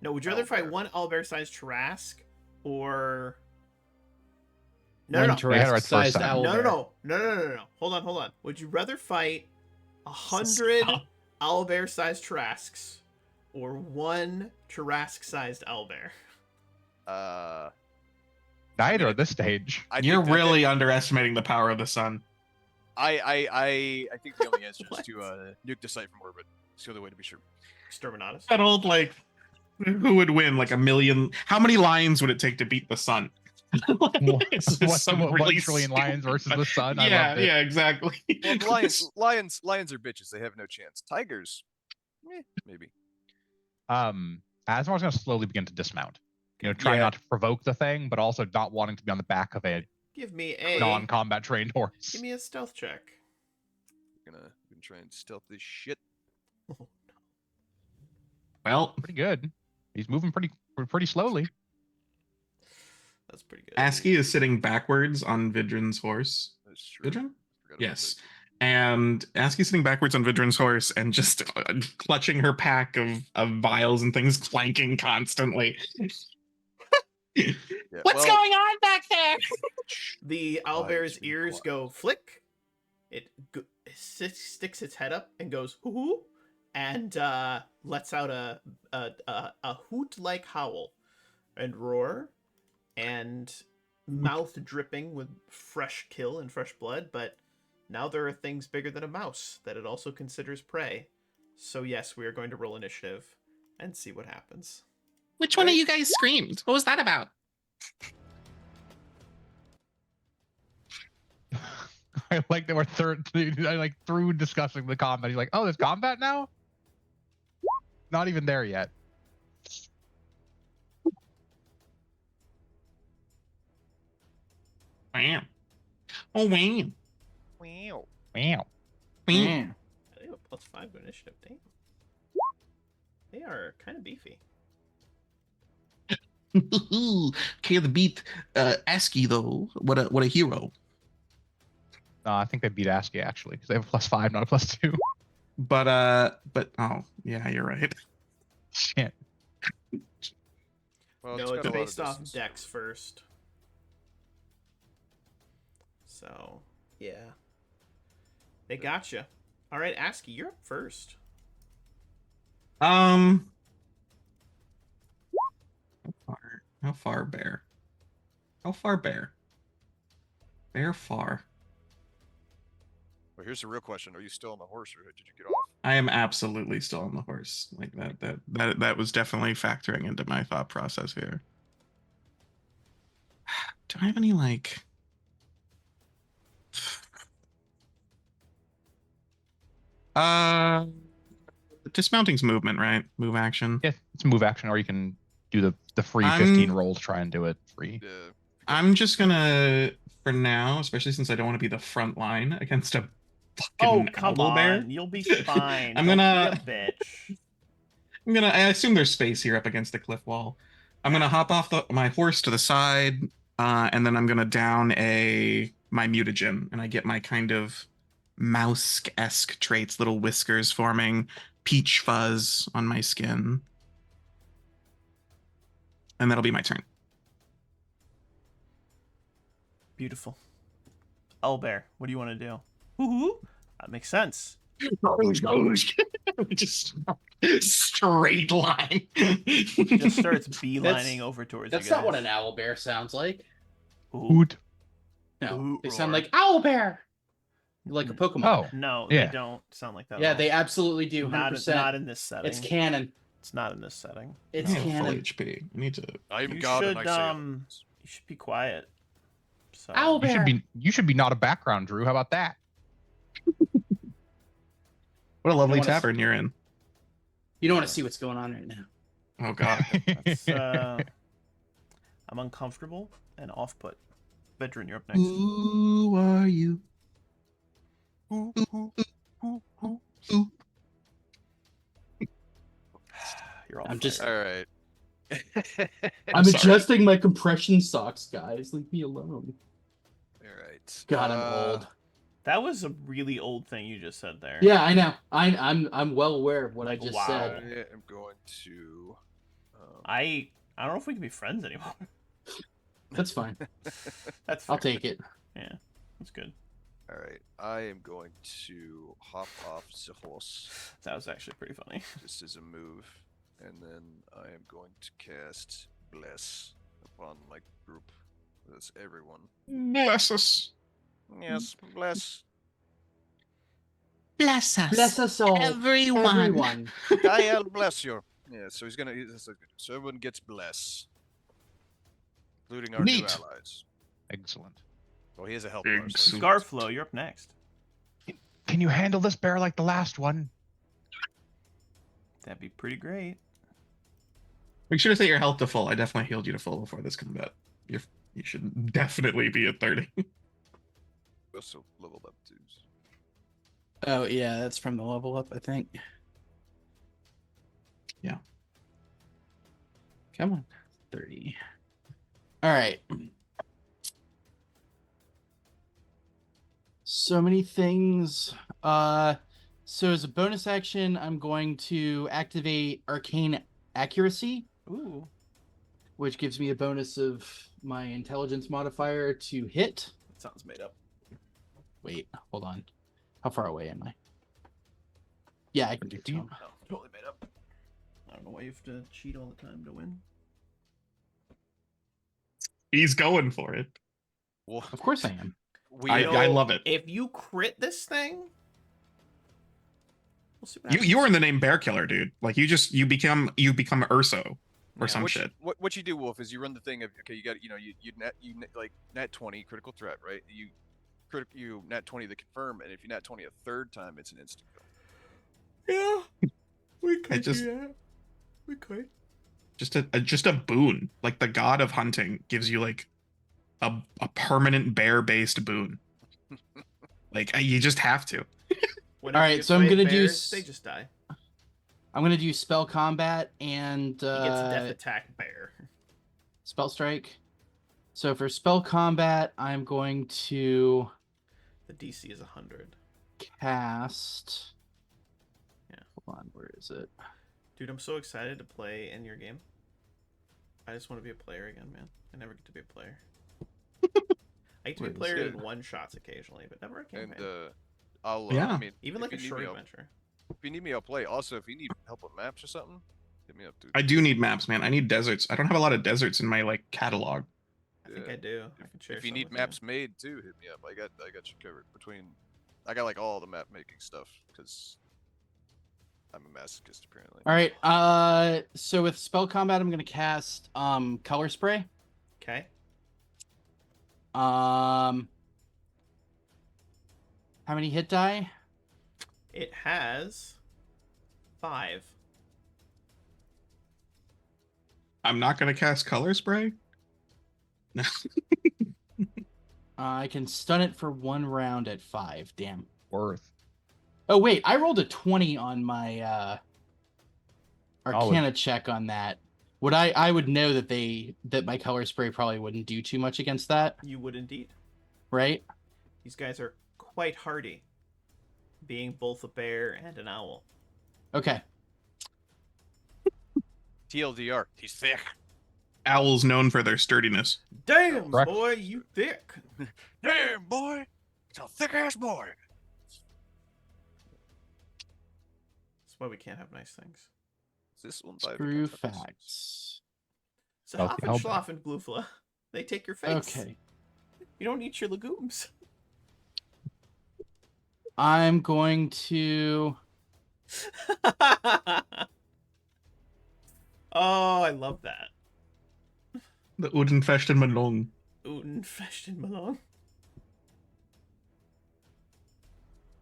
No, would you rather fight Owlbear. one owlbear-sized Trask or? No, One no, They had it right the first Tarrasque-sized time. no, owlbear. no. Hold on. Would you rather fight 100 Stop. owlbear-sized Trasks or one Tarrasque-sized owlbear? Neither at this stage. I You're think that- really underestimating the power of the sun. I think the only answer is What? to nuke the site from orbit. It's the only way to be sure. Exterminatus. That old like, who would win? Like a million? How many lions would it take to beat the sun? It's just some What, really 1 trillion lions stupid- versus the sun? I Yeah, loved it. yeah, exactly. Well, the lions are bitches. They have no chance. Tigers, maybe. Asmar's going to slowly begin to dismount. You know, try Yeah. not to provoke the thing, but also not wanting to be on the back of a Give me a non-combat trained horse. Give me a stealth check. Gonna try and stealth this shit. Well, Pretty good. He's moving pretty slowly. That's pretty good. ASCII is sitting backwards on Vidrin's horse. That's true. Vidrin? Forgot about Yes. that. And ASCII's sitting backwards on Vidrin's horse and just clutching her pack of vials and things clanking constantly. Yeah, What's well, going on back there? The Quiet, owlbear's be ears quiet. go flick. It sticks its head up and goes hoo hoo, and lets out a hoot like howl, and roar, and mouth dripping with fresh kill and fresh blood, but now there are things bigger than a mouse that it also considers prey. So yes, we are going to roll initiative and see what happens. Which one of you guys screamed? What was that about? I like that we're through discussing the combat. He's like, oh, there's combat now? Not even there yet. Wow. Oh, wow. Wow. Wow. Wow. Yeah. They have a +5 to initiative. Damn. They are kind of beefy. Caleb beat ASCII though. What a hero. No, I think they beat ASCII actually because they have a +5, not a +2. But oh yeah, you're right. Shit. Well, No, got it's a lot of based off distance. Dex first. So, yeah. They gotcha. All right, ASCII, you're up first. How far, bear? How far, bear? Bear far. Well, here's the real question: are you still on the horse, or did you get off? I am absolutely still on the horse. Like that was definitely factoring into my thought process here. Do I have any like dismounting's movement, right? Move action. Yeah, it's a move action, or you can do the free I'm- 15 roll to try and do it free. I'm just gonna, for now, especially since I don't want to be the front line against a fucking Come owlbear. on. You'll be fine. I'm Don't gonna- be a bitch. I assume there's space here up against the cliff wall. I'm gonna hop off my horse to the side, and then I'm gonna down my mutagen, and I get my kind of mouse-esque traits, little whiskers forming, peach fuzz on my skin. And that'll be my turn. Beautiful. Owlbear, what do you want to do? Woohoo! That makes sense. Just straight line. Just starts beelining over towards That's you guys. not what an owl bear sounds like. Ooh. Hoot. No, Ooh, they sound roar. like owl bear, like a Pokemon. Oh. No, Yeah. they don't sound like that. Yeah, at all. they absolutely do. 100%. Not in this setting. It's canon. It's not in this setting. It's I have full canon. HP. I need to. I am You God and should I say you should be quiet. So Owl bear. You should be not a background, Drew. How about that? What a lovely wanna s- tavern you're in. You don't want to see what's going on right now. Oh god. that's, I'm uncomfortable and off-put. Veteran, you're up next. Who are you? You're all I'm just- All right. I'm sorry. adjusting my compression socks, guys. Leave me alone. All right. God, I'm old. That was a really old thing you just said there. Yeah, I know. I'm well aware of what I just Wow. I said. am going to. I don't know if we can be friends anymore. That's fine. That's I'll fair. take it. Yeah, that's good. All right. I am going to hop off the horse That was actually pretty funny. just as a move, and then I am going to cast Bless upon my group. That's everyone. Bless us. Yes, bless. Bless us. Bless us all, everyone. Gael, bless you. Yeah, so so everyone gets bless, including our new Neat. allies. Excellent. Well, he has a help bar. So Excellent. Scarflow, you're up next. Can you handle this bear like the last one? That'd be pretty great. Make sure to set your health to full. I definitely healed you to full before this combat. You should definitely be at 30. also leveled up too. Oh yeah, that's from the level up, I think. Yeah. Come on, 30. All right. So many things. So as a bonus action, I'm going to activate Arcane Accuracy, Ooh, which gives me a bonus of my intelligence modifier to hit. that sounds made up. Wait, hold on. How far away am I? Yeah, I can do 2. No, totally made up. I don't know why you have to cheat all the time to win. He's going for it. Well, Of course I am. I love it. If you crit this thing, we'll see what You happens. earn the name Bear Killer, dude. Like you become Urso or some what shit. What you do, Wolf, is you run the thing of, okay, you got, like nat 20 critical threat, right? You nat 20 the confirm, and if you nat 20 a third time, it's an instant kill. Yeah, we could just- do that. We could. Just a boon. Like the god of hunting gives you like a permanent bear-based boon. Like you just have to. Whenever Alright, you so I'm fight gonna do bears, they just die. I'm gonna do spell combat and He gets death attack bear. spell strike. So for spell combat, I'm going to The DC is 100. cast. Yeah. Hold on, where is it? Dude, I'm so excited to play in your game. I just want to be a player again, man. I never get to be a player. I get to be a Wait, player is in one shots occasionally, but never a And campaign. I'll Yeah. I mean, Even if like a you need short me, adventure. if you need me, I'll play. Also, if you need help with maps or something, hit me up, dude. I do need maps, man. I need deserts. I don't have a lot of deserts in my like catalog. I think Yeah. I do. I can share If you some need with maps made too, hit me up. I got you covered. I got like all the map making stuff because I'm a masochist apparently. All right. So with spell combat, I'm gonna cast color spray. Okay. How many hit die? It has 5. I'm not gonna cast color spray. No. I can stun it for 1 round at 5. Damn. Worth. Oh wait, I rolled a 20 on my Arcana Solid. check on that. Would I would know that my color spray probably wouldn't do too much against that, You would indeed. right? These guys are quite hardy, being both a bear and an owl. Okay. TLDR, he's thick. Owls known for their sturdiness. Damn, Correct. boy, you thick. Damn, boy, it's a thick ass boy. That's why we can't have nice things. Is this one by the Screw Kentucky Six? facts. So Healthy Hoffenschlafen and Blufla, they take your face. Okay. You don't eat your legumes. I'm going to Oh, I love that. The Udenfechten Melon. Uten Fechten Malone.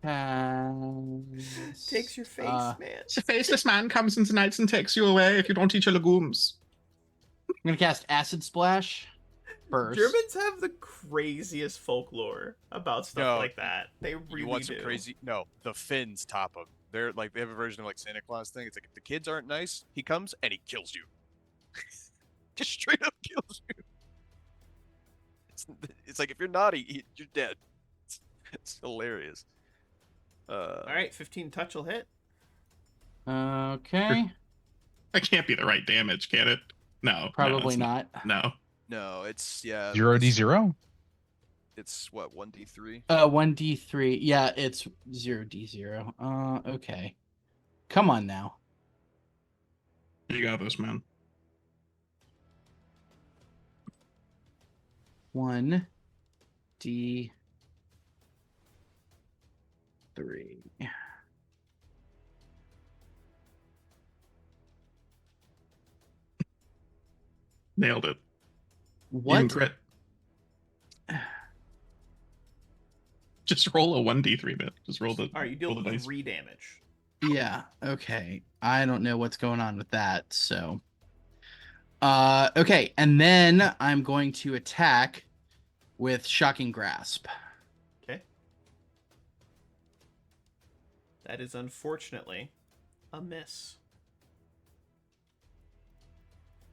cast, Takes your face, man. The faceless man comes into nights and takes you away if you don't eat your legumes. I'm gonna cast Acid Splash first. Germans have the craziest folklore about stuff No, like that. They really You want some do. crazy? No, the Finns top them. They're like, they have a version of like Santa Claus thing. It's like, if the kids aren't nice, he comes and he kills you. Just straight up kills you. It's like, if you're naughty, you're dead. It's hilarious. All right, 15 touch will hit. Okay. That can't be the right damage, can it? No. Probably no, not. No. No, it's yeah. 0d0. It's what, 1d3? 1d3. Yeah, it's 0d0. Okay. Come on now. You got this, man. 1d3. Nailed it. What? Even crit. Just roll a 1d3 bit. Just roll the. All right, you roll deal the dice. 3 damage. Yeah, okay. I don't know what's going on with that, so. Okay, and then I'm going to attack with Shocking Grasp. Okay. That is unfortunately a miss.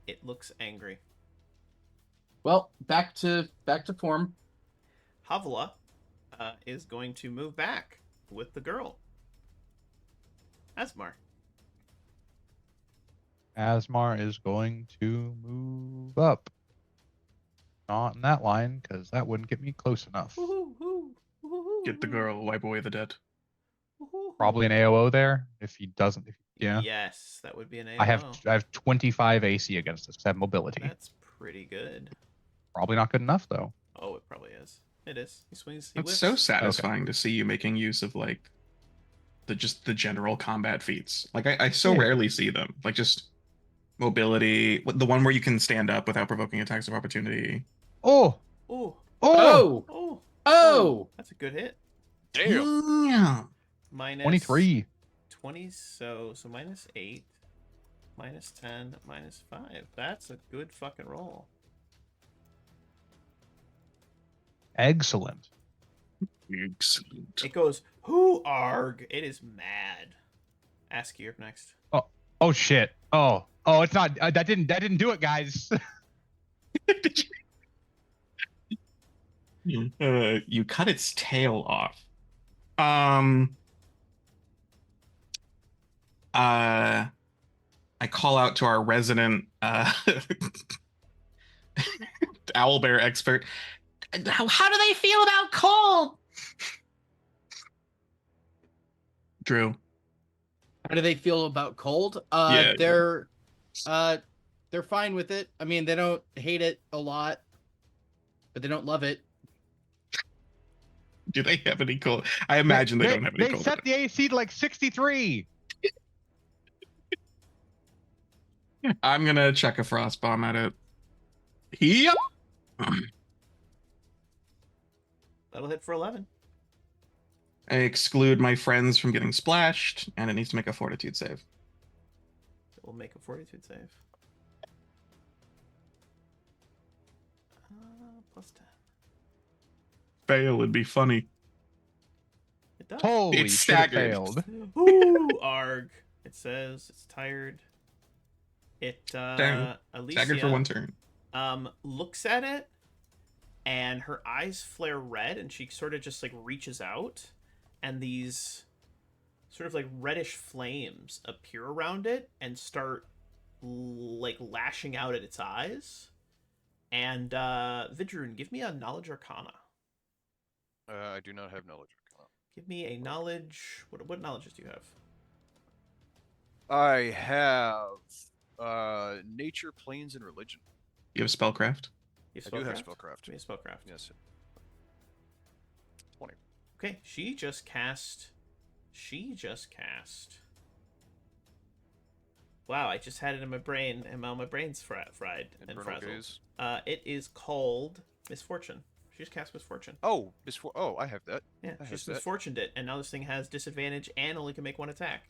It looks angry. Well, back to form. Havla is going to move back with the girl. Asmar. Asmar is going to move up. Not in that line, because that wouldn't get me close enough. Woohoo, hoo, woohoo, Get the woohoo, girl, wipe away the dead. woohoo. Probably an AOO there. If he doesn't, yeah. Yes, that would be an AOO. I have 25 AC against this. 'Cause I have mobility. That's pretty good. Probably not good enough though. Oh, it probably is. It is. He swings. He That's whiffs. so satisfying to see you making use of like the general combat feats. Like I so Yeah. rarely see them. Like just mobility, the one where you can stand up without provoking attacks of opportunity. Oh, Ooh. oh, Oh! Oh. Oh! That's a good hit. Damn. Damn. Minus 23. 20. So minus 8, minus 10, minus 5. That's a good fucking roll. Excellent. Excellent. It goes, who arg? It is mad. Ask you up next. Oh shit. Oh, it's not. That didn't do it, guys. You cut its tail off. I call out to our resident owlbear expert. How do they feel about cold? Drew. How do they feel about cold? Yeah. They're fine with it. I mean, they don't hate it a lot, but they don't love it. Do they have any cold? I imagine they don't have any They cold. set the AC to like 63. I'm gonna check a frost bomb at it. Yep. That'll hit for 11. I exclude my friends from getting splashed, and it needs to make a fortitude save. It will make a fortitude save. Plus 10. Fail would be funny. It does. Holy It's shit, it staggered. failed. Ooh, arg. It says it's tired. It Staggered for Alicia one turn. looks at it, and her eyes flare red, and she sort of just like reaches out, and these sort of like reddish flames appear around it and start like lashing out at its eyes. And Vidrun, give me a knowledge arcana. I do not have knowledge. Give me a knowledge. What knowledges do you have? I have nature, planes, and religion. You have spellcraft. You I do have spellcraft? spellcraft. Give me a spellcraft. Yes. 20. Okay, she just cast. Wow, I just had it in my brain, and now my brain's fried and Infernal frazzled. Gaze. It is called Misfortune. She just cast Misfortune. Oh, I have that. Yeah, I she have just that. misfortuned it, and now this thing has disadvantage and only can make one attack.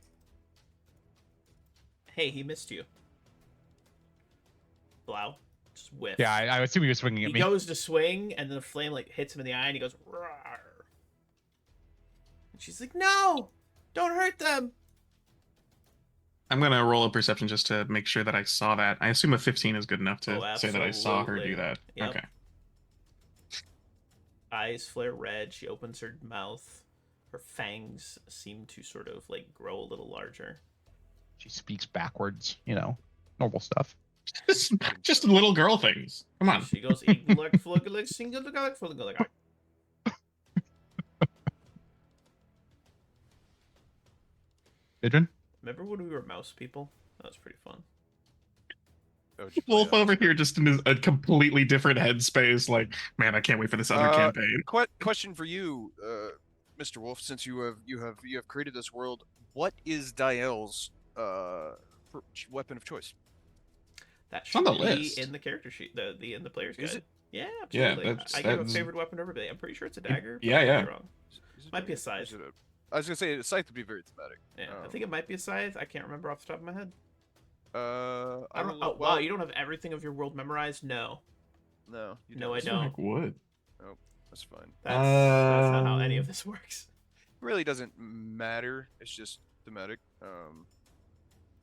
Hey, he missed you. Blow. Just whiff. Yeah, I assume he was swinging at He me. goes to swing, and then the flame like hits him in the eye, and he goes, "Rawr." And she's like, "No, don't hurt them." I'm gonna roll a perception just to make sure that I saw that. I assume a 15 is good enough to Oh, say that I saw her absolutely. do that. Yep. Okay. Eyes flare red. She opens her mouth. Her fangs seem to sort of like grow a little larger. She speaks backwards, normal stuff. Just little girl things. Come on. She goes, "Eat like flug like single like flug like." Vidrin? Remember when we were mouse people? That was pretty fun. Oh, did you play Wolf that? over here just in a completely different headspace. Like, man, I can't wait for this other campaign. Question for you, Mr. Wolf, since you have created this world, what is Diel's weapon of choice? That It's on should the be list. in the character sheet, in the player's Is guide. it? Yeah, Yeah, absolutely. that's- I give a that's- favorite weapon over everybody. I'm pretty sure it's a dagger. but Yeah, I could be yeah. wrong. Is it Might be a is scythe. it I was gonna say a scythe would be very thematic. Yeah, I think it might be a scythe. I can't remember off the top of my head. I I don't. will- Oh, wow, you don't have everything of your world memorized? No, No, you No, I don't. don't. Like wood. That's fine. that's not how any of this works. It really doesn't matter. It's just thematic.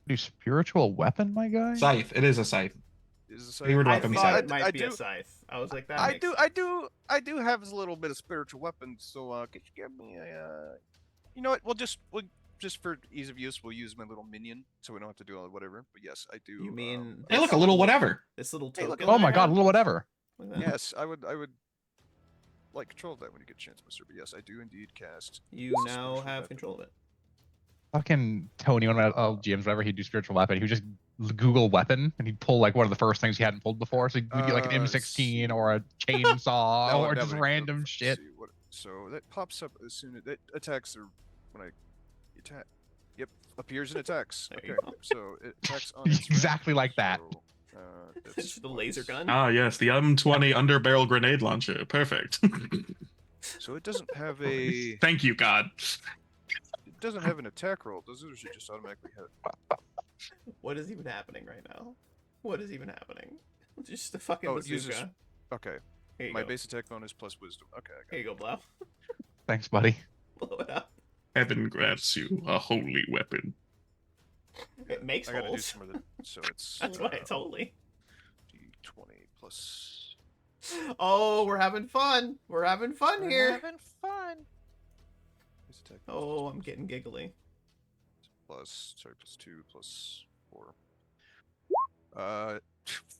Do spiritual weapon, my guy? Scythe. It is a scythe. Is a Favorite I weapon thought scythe. it might I be do- a scythe. I was like, that. I makes do, sense. I do have a little bit of spiritual weapons. So could you give me a? You know what? We'll just for ease of use, we'll use my little minion, so we don't have to do all whatever. But yes, I do. You mean Hey, look, a little whatever. this little Hey, look, token? Oh that my I god, a have? little whatever. Look at that. Yes, I would like control of that when you get a chance, Mister. But yes, I do indeed cast. You this now spiritual have weapon. control of it. Fucking Tony, one of my GMs, whatever, he'd do spiritual weapon. He would just Google weapon, and he'd pull like one of the first things he hadn't pulled before. So we'd get like an M16 or a chainsaw or just random shit. See what, so that pops up as soon as it attacks, or when I attack. Yep, appears and attacks. There Okay, you go. so it attacks on its Exactly round, like that. So, It's that's the laser gun. Ah, yes, the M20 underbarrel grenade launcher. Perfect. So it doesn't have a. Thank you, God. It doesn't have an attack roll, does it? Or should it just automatically hit? What is even happening right now? What is even happening? Just a fucking Oh, it uses- bazooka. Okay. Here you My go. base attack bonus plus wisdom. Okay. I got Here you go, Blau. Thanks, buddy. Blow it up. Heaven grants you a holy weapon. It makes I gotta do holes. some of the. So it's. That's why it's holy. D20 plus. Oh, we're having fun. We're having fun here. fun. Base attack bonus Oh, I'm getting giggly. plus 2 plus 4.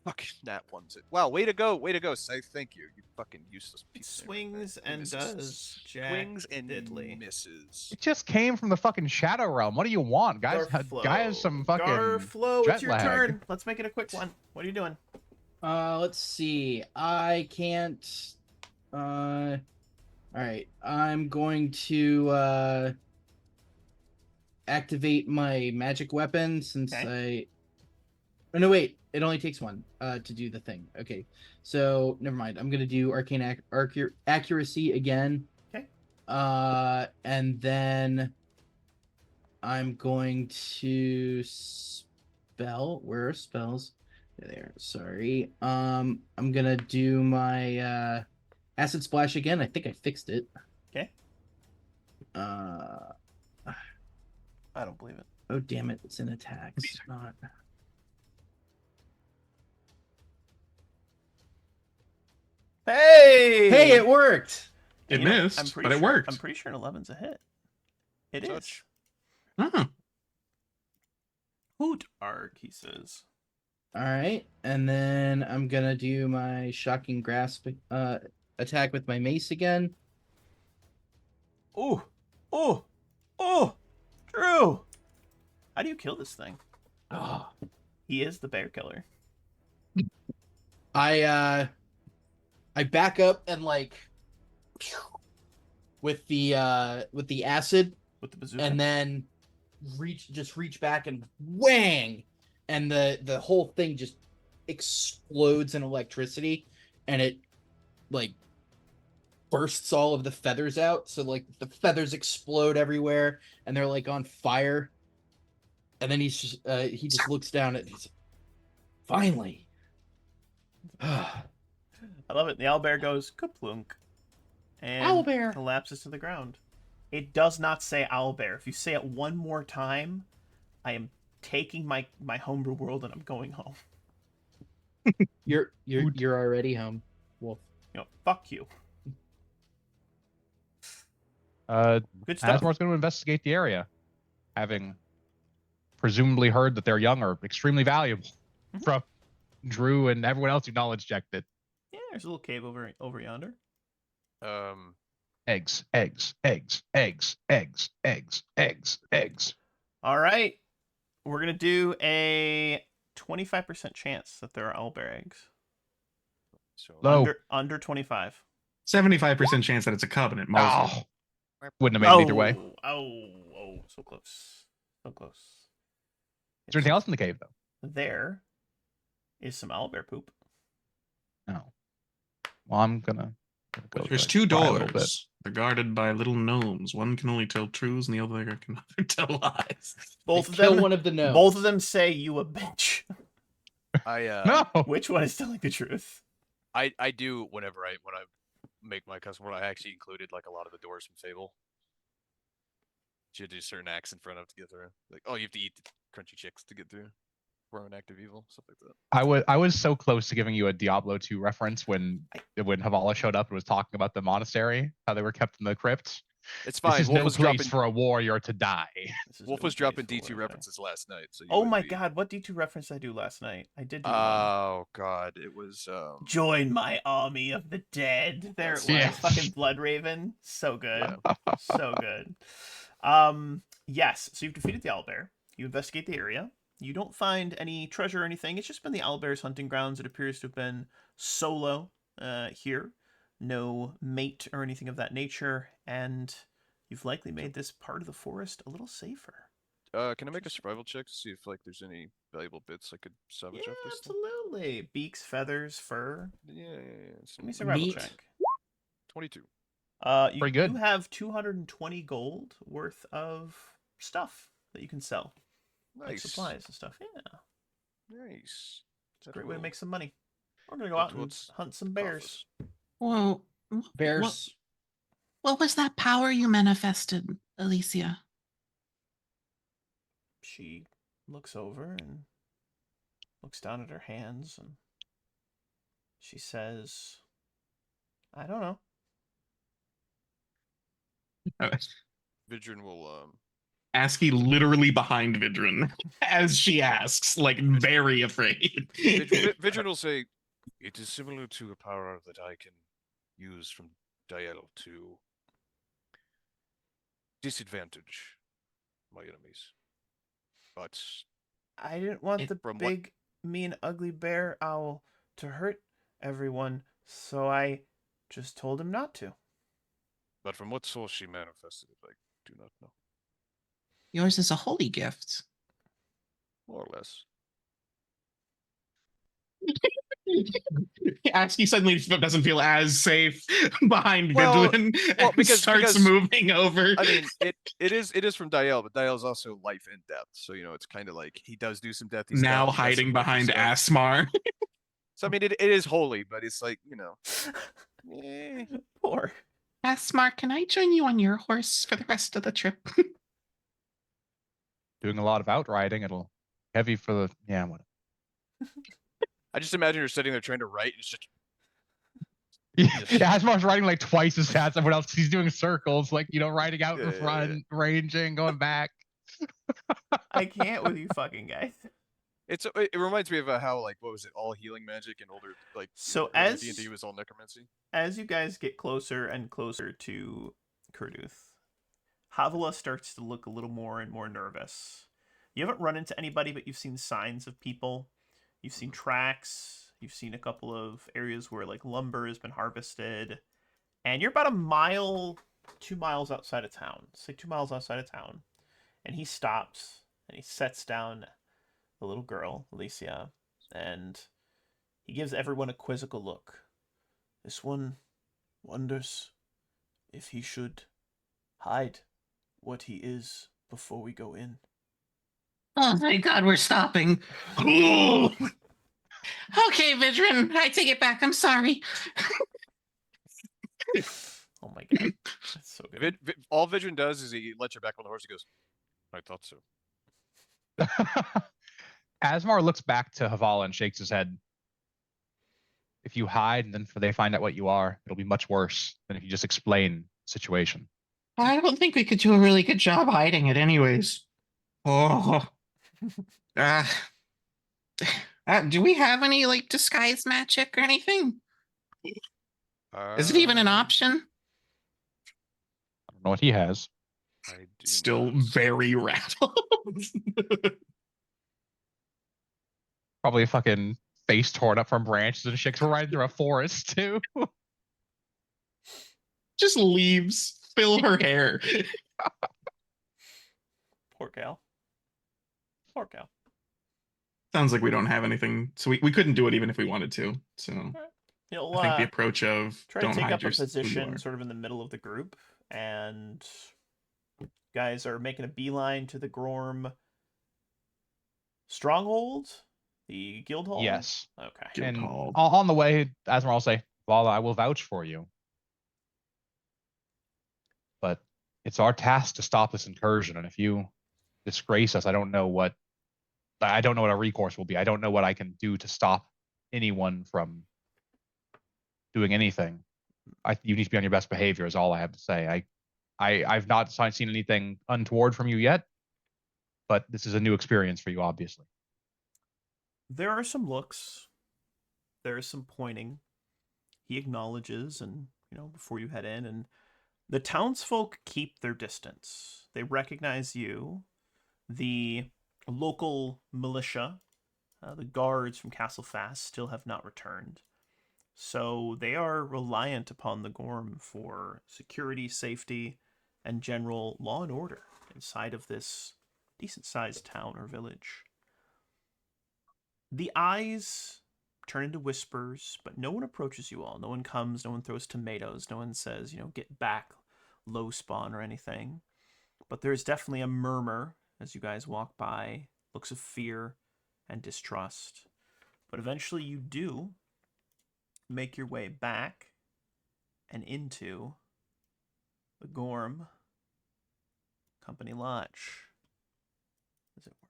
Fucking nat ones it. Wow, way to go, Say thank you, you fucking useless It piece. swings and does jack Swings and diddly. misses. It just came from the fucking Shadow Realm. What do you want, guys? Garflow. Guy has some fucking Garflow, jet it's your lag. turn. Let's make it a quick one. What are you doing? Let's see. I can't. All right. I'm going to activate my magic weapon since Okay. Oh no, wait. It only takes one to do the thing. Okay. So never mind. I'm gonna do arcane accuracy again. Okay. And then I'm going to spell. Where are spells? There. Sorry. I'm gonna do my acid splash again. I think I fixed it. Okay. Uh. I don't believe it. Oh damn it! It's in attacks, not. Hey! Hey, it worked. It You know, missed, I'm pretty but it sure, worked. I'm pretty sure an 11's a hit. It is. Touch. Oh, Hoot arg, he says. All right, and then I'm gonna do my shocking grasp attack with my mace again. Ooh! Oh! Oh! Drew! How do you kill this thing? Oh. He is the bear killer. I back up and like with the acid, With the bazooka. and then reach back and whang, and the whole thing just explodes in electricity, and it like bursts all of the feathers out, so like the feathers explode everywhere and they're like on fire. And then he just looks down at it. Finally. I love it. The owlbear goes kaplunk and Owlbear. collapses to the ground. It does not say owlbear. If you say it one more time, I am taking my homebrew world and I'm going home. You're already home, Wolf. You know, fuck you. Good stuff. Asmore's going to investigate the area, having presumably heard that their young are extremely valuable from Drew and everyone else who knowledge checked it. Yeah, there's a little cave over yonder. Eggs, eggs, eggs, eggs, eggs, eggs, eggs, eggs. All right. We're going to do a 25% chance that there are owlbear eggs. So Low. Under 25. 75% chance that it's a covenant. Mostly. Oh, wouldn't have made it either way. Is Oh, so close. So close. there anything else in the cave, though? There is some owlbear poop. No. Well, I'm gonna go. There's like, two fly a little bit. doors. They're guarded by little gnomes. One can only tell truths, and the other can never tell lies. Both of Kill them. one of the gnomes. Both of them say you a bitch. No. Which one is telling the truth? I do when I make my custom world, I actually included like a lot of the doors from Fable. You have to do certain acts in front of to get through. Like, oh, you have to eat the crunchy chicks to get through. Roman active evil, stuff like that. I was so close to giving you a Diablo 2 reference when Havala showed up and was talking about the monastery, how they were kept in the crypt. It's fine. This is Wolf no was place dropping. for a warrior to die. This is Wolf no was dropping place for D2 warfare. references last night. So you Oh would my be- god, what D2 reference did I do last night? I did do one. Oh god, it was. Join my army of the dead. There it was. Yeah. Fucking Blood Raven. So good. Yeah. So good. Yes, so you've defeated the owlbear. You investigate the area. You don't find any treasure or anything. It's just been the owlbear's hunting grounds. It appears to have been solo here. No mate or anything of that nature. And you've likely made this part of the forest a little safer. Can I make a survival check to see if like there's any valuable bits I could salvage Yeah, off this thing? absolutely. Beaks, feathers, fur. Yeah. Give me a survival Meat. check. 22. You Pretty good. do have 220 gold worth of stuff that you can sell. Like Nice. supplies and stuff. Yeah. Nice. It's a great way to make some money. We're going to go out and hunt some bears. Well, Bears. what was that power you manifested, Alicia? She looks over and looks down at her hands and she says, I don't know. Vidrin will Asky literally behind Vidrin as she asks, like very afraid. Vidrin will say, it is similar to a power that I can use from Diel to disadvantage my enemies. But I didn't want the from what big, mean, ugly bear owl to hurt everyone, so I just told him not to. but from what source she manifested it, I do not know. Yours is a holy gift. More or less. Asky suddenly doesn't feel as safe behind Well- Vidlin well, and because- starts because- moving over. I mean, it is from Diel, but Diel is also life and death. So it's kind of like he does do some death. now he does some hiding life behind stuff. Asmar. So I mean, it is holy, but it's like eh. Poor. Asmar, can I join you on your horse for the rest of the trip? Doing a lot of outriding. It'll heavy for the what? I just imagine you're sitting there trying to write. And it's just Yeah, Asmar's riding like twice as fast as everyone else. He's doing circles, like riding out in Yeah. front, ranging, going back. I can't with you fucking guys. it reminds me of how like what was it, all healing magic and older like So early as D&D was all necromancy. as you guys get closer and closer to Kurduth, Havilah starts to look a little more and more nervous. You haven't run into anybody, but you've seen signs of people. You've seen tracks. You've seen a couple of areas where like lumber has been harvested. And you're about a mile, 2 miles outside of town. Say 2 miles outside of town. And he stops and he sets down the little girl, Alicia, and he gives everyone a quizzical look. This one wonders if he should hide what he is before we go in. Oh, thank God we're stopping. Okay, Vidrin, I take it back. I'm sorry. Oh my god. That's so good. All Vidrin does is he lets you back on the horse. He goes, I thought so. Asmar looks back to Havala and shakes his head. If you hide and then they find out what you are, it'll be much worse than if you just explain the situation. I don't think we could do a really good job hiding it anyways. Oh. Do we have any like disguise magic or anything? Is it even an option? I don't know what he has. I do Still not. very rattled. Probably a fucking face torn up from branches and shit. 'Cause we're riding through a forest too. Just leaves fill her hair. Poor Cal. Poor Cal. Sounds like we don't have anything, so we couldn't do it even if we wanted to. So You'll I think the approach of try don't to take hide up a who you position are. sort of in the middle of the group, and guys are making a beeline to the Gorm stronghold, the guild hall. Yes. Okay. Guild And hall. on the way, Asmar will say, Vala, I will vouch for you. But it's our task to stop this incursion, and if you disgrace us, I don't know what our recourse will be. I don't know what I can do to stop anyone from doing anything. You need to be on your best behavior is all I have to say. I've not seen anything untoward from you yet, but this is a new experience for you, obviously. There are some looks. There is some pointing. He acknowledges, and before you head in, and the townsfolk keep their distance. They recognize you. The local militia, the guards from Castle Fast, still have not returned. So they are reliant upon the Gorm for security, safety, and general law and order inside of this decent-sized town or village. The eyes turn into whispers, but no one approaches you all. No one comes, no one throws tomatoes, no one says, get back, low spawn or anything. But there's definitely a murmur as you guys walk by, looks of fear and distrust. But eventually you do make your way back and into the Gorm Company Lodge, as it were.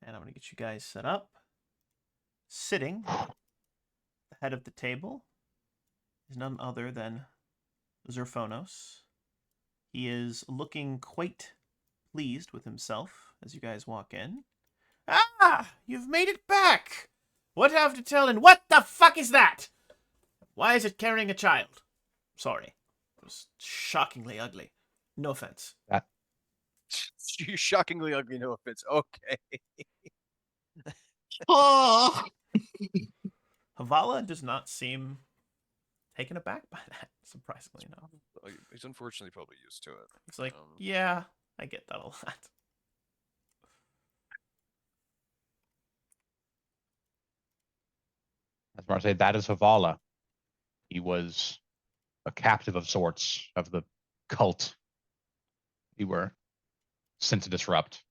And I'm going to get you guys set up. Sitting at the head of the table is none other than Zerphonos. He is looking quite pleased with himself as you guys walk in. Ah! You've made it back! What have to tell, and what the fuck is that? Why is it carrying a child? Sorry. It was shockingly ugly. No offense. You're shockingly ugly, no offense. Okay. Oh, Havala does not seem taken aback by that, surprisingly enough. He's unfortunately probably used to it. It's like, yeah, I get that a lot. As far as I say, that is Havala. He was a captive of sorts of the cult we were sent to disrupt.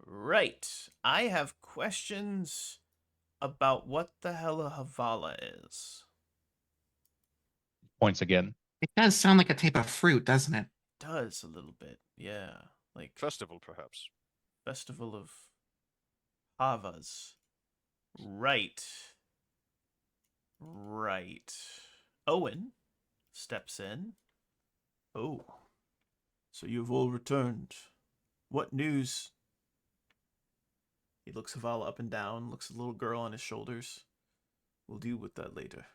Right. I have questions about what the hell a Havala is. Points again. it does sound like a type of fruit, doesn't it? Does a little bit, yeah. Like Festival, perhaps. Festival of Havas. Right. Right. Owen steps in. Oh. So you've all returned. What news? He looks Havala up and down, looks at the little girl on his shoulders. We'll deal with that later.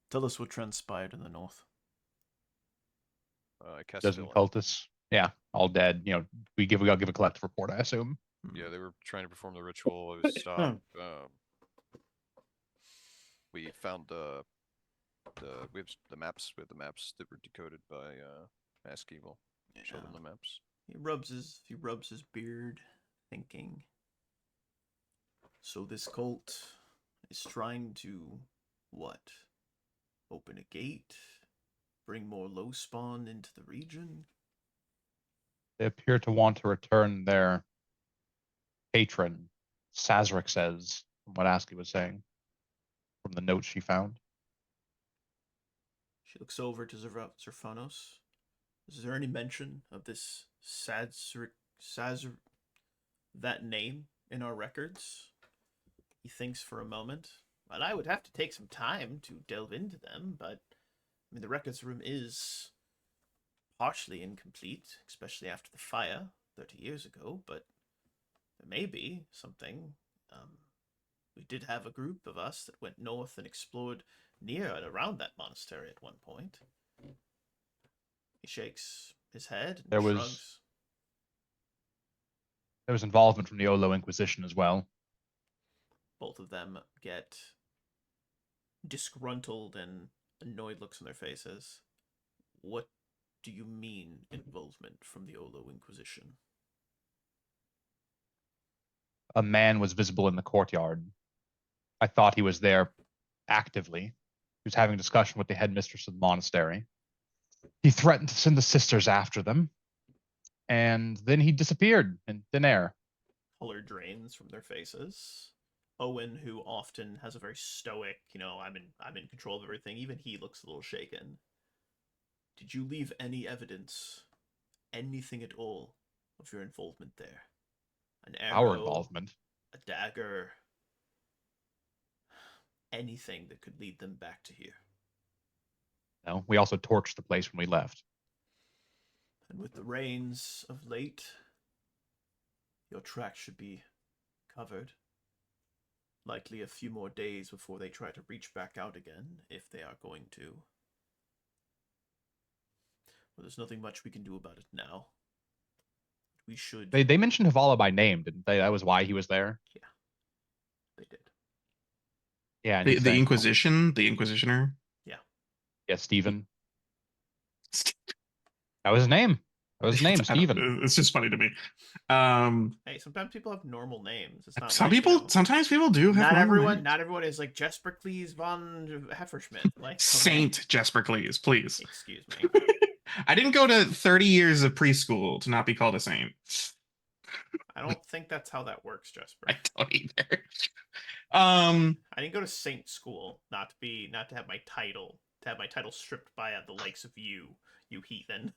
Tell us what transpired in the north. I cast Dozen Villain. cultists. Yeah, all dead. I'll give a collective report, I assume. Yeah, they were trying to perform the ritual. It was stopped. We found we have the maps. We have the maps that were decoded by Mask Evil. Show them the maps. He rubs his beard, thinking. So this cult is trying to what? Open a gate? Bring more low spawn into the region? They appear to want to return their patron, Sazric says, from what Aski was saying, from the notes she found. She looks over to Zerphonos. Is there any mention of this Sazric, that name in our records? He thinks for a moment. Well, I would have to take some time to delve into them, but the records room is partially incomplete, especially after the fire 30 years ago, but there may be something. We did have a group of us that went north and explored near and around that monastery at one point. He shakes his head and shrugs. There was involvement from the Olo Inquisition as well. Both of them get disgruntled and annoyed looks on their faces. What do you mean, involvement from the Olo Inquisition? A man was visible in the courtyard. I thought he was there actively. He was having a discussion with the headmistress of the monastery. He threatened to send the sisters after them, and then he disappeared in thin air. Color drains from their faces. Owen, who often has a very stoic, I'm in control of everything, even he looks a little shaken. Did you leave any evidence, anything at all, of your involvement there? An arrow, Our involvement. a dagger, anything that could lead them back to here? No, we also torched the place when we left. And with the rains of late, your tracks should be covered. Likely a few more days before they try to reach back out again, if they are going to. Well, there's nothing much we can do about it now. we should. They mentioned Havala by name, didn't they? That was why he was there. Yeah, they did. Yeah, and The, he the said, Inquisition, the Inquisitioner. "Yeah, Stephen." That was his name. That was his name, I don't- Stephen. It's just funny to me. Um, Hey, sometimes people have normal names. It's not some like, people, sometimes people do have normal names. not everyone is like Jesper Cleese von Hefferschmidt. Like, okay. Saint Jesper Cleese, please. Excuse me. I didn't go to 30 years of preschool to not be called a saint. I don't think that's how that works, Jesper. I don't either. I didn't go to saint school not to have my title stripped by the likes of you heathen.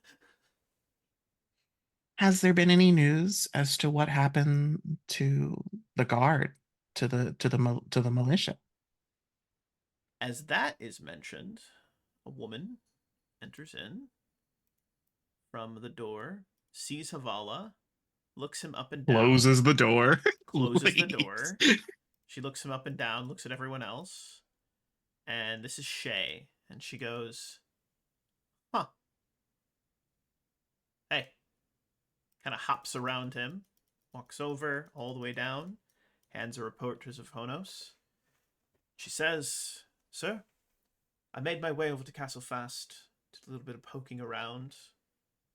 Has there been any news as to what happened to the guard, to the militia? As that is mentioned, a woman enters in from the door, sees Havala, looks him up and down, Closes the door. closes the Please. door. She looks him up and down, looks at everyone else, and this is Shay, and she goes, "Huh. Hey." Kind of hops around him, walks over all the way down, hands a report to Honos. She says, "Sir, I made my way over to Castle Fast, did a little bit of poking around,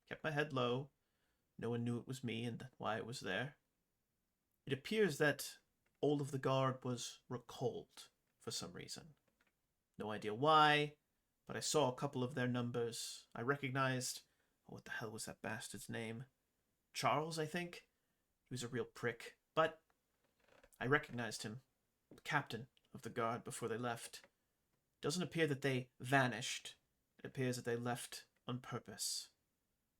kept my head low. No one knew it was me and why it was there. It appears that all of the guard was recalled for some reason. No idea why, but I saw a couple of their numbers. I recognized, what the hell was that bastard's name? Charles, I think? He was a real prick, but I recognized him, the captain of the guard, before they left. Doesn't appear that they vanished. It appears that they left on purpose,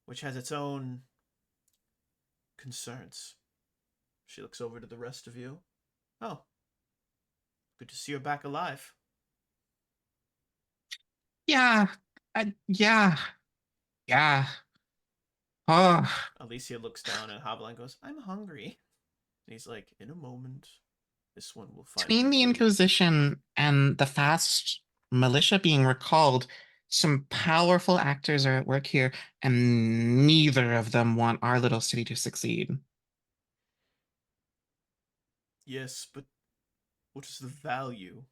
which has its own concerns." She looks over to the rest of you. "Oh, good to see you're back alive." Yeah. Yeah. Yeah. Oh. Alicia looks down at Havilah and goes, "I'm hungry." And he's like, "In a moment, this one will find Between the food." Inquisition and the Fast militia being recalled, some powerful actors are at work here, and neither of them want our little city to succeed. Yes, but what is the value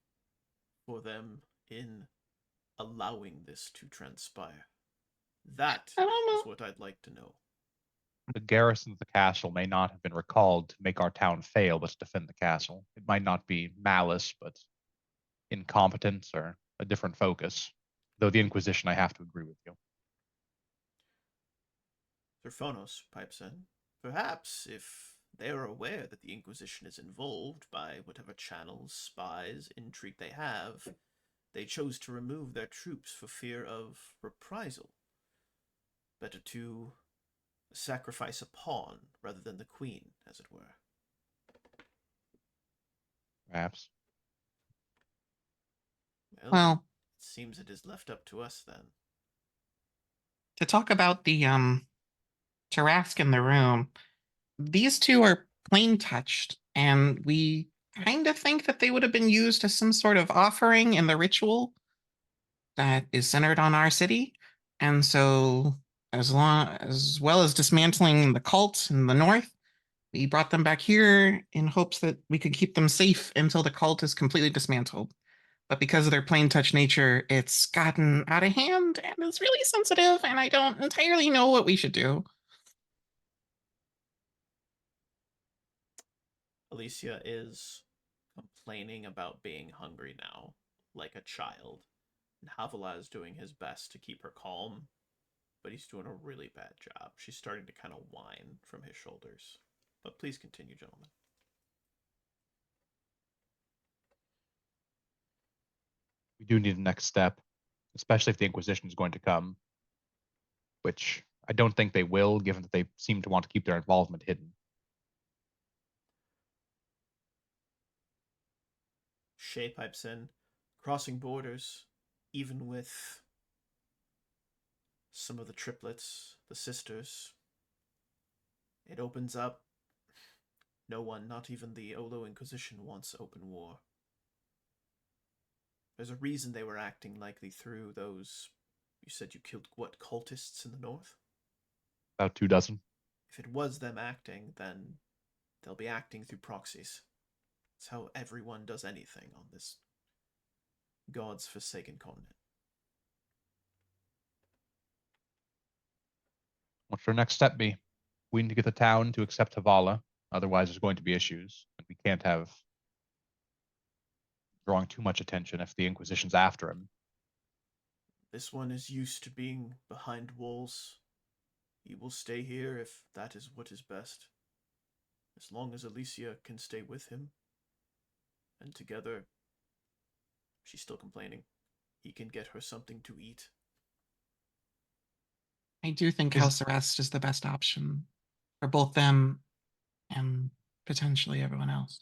for them in allowing this to transpire? That I don't know. is what I'd like to know. The garrison of the castle may not have been recalled to make our town fail, but to defend the castle. It might not be malice, but incompetence or a different focus. Though the Inquisition, I have to agree with you. Sir Phonos pipes in. Perhaps if they are aware that the Inquisition is involved by whatever channels, spies, intrigue they have, they chose to remove their troops for fear of reprisal. Better to sacrifice a pawn rather than the queen, as it were. Perhaps. Well, it seems it is left up to us then. to talk about the Tarask in the room, these two are plain touched, and we kind of think that they would have been used as some sort of offering in the ritual that is centered on our city. And so, as well as dismantling the cult in the north, we brought them back here in hopes that we could keep them safe until the cult is completely dismantled. But because of their plain touch nature, it's gotten out of hand and it's really sensitive, and I don't entirely know what we should do. Alicia is complaining about being hungry now, like a child. And Havilah is doing his best to keep her calm, but he's doing a really bad job. She's starting to kind of whine from his shoulders. But please continue, gentlemen. We do need a next step, especially if the Inquisition is going to come, which I don't think they will, given that they seem to want to keep their involvement hidden. Shay pipes in. Crossing borders, even with some of the triplets, the sisters, it opens up. No one, not even the Olo Inquisition, wants open war. There's a reason they were acting likely through those. You said you killed, what, cultists in the north? About 2 dozen. If it was them acting, then they'll be acting through proxies. It's how everyone does anything on this God's forsaken continent. What should our next step be? We need to get the town to accept Havala. Otherwise, there's going to be issues. And we can't have drawing too much attention if the Inquisition's after him. This one is used to being behind walls. He will stay here if that is what is best. As long as Alicia can stay with him. And together, she's still complaining. He can get her something to eat. I do think Is- house arrest is the best option for both them and potentially everyone else.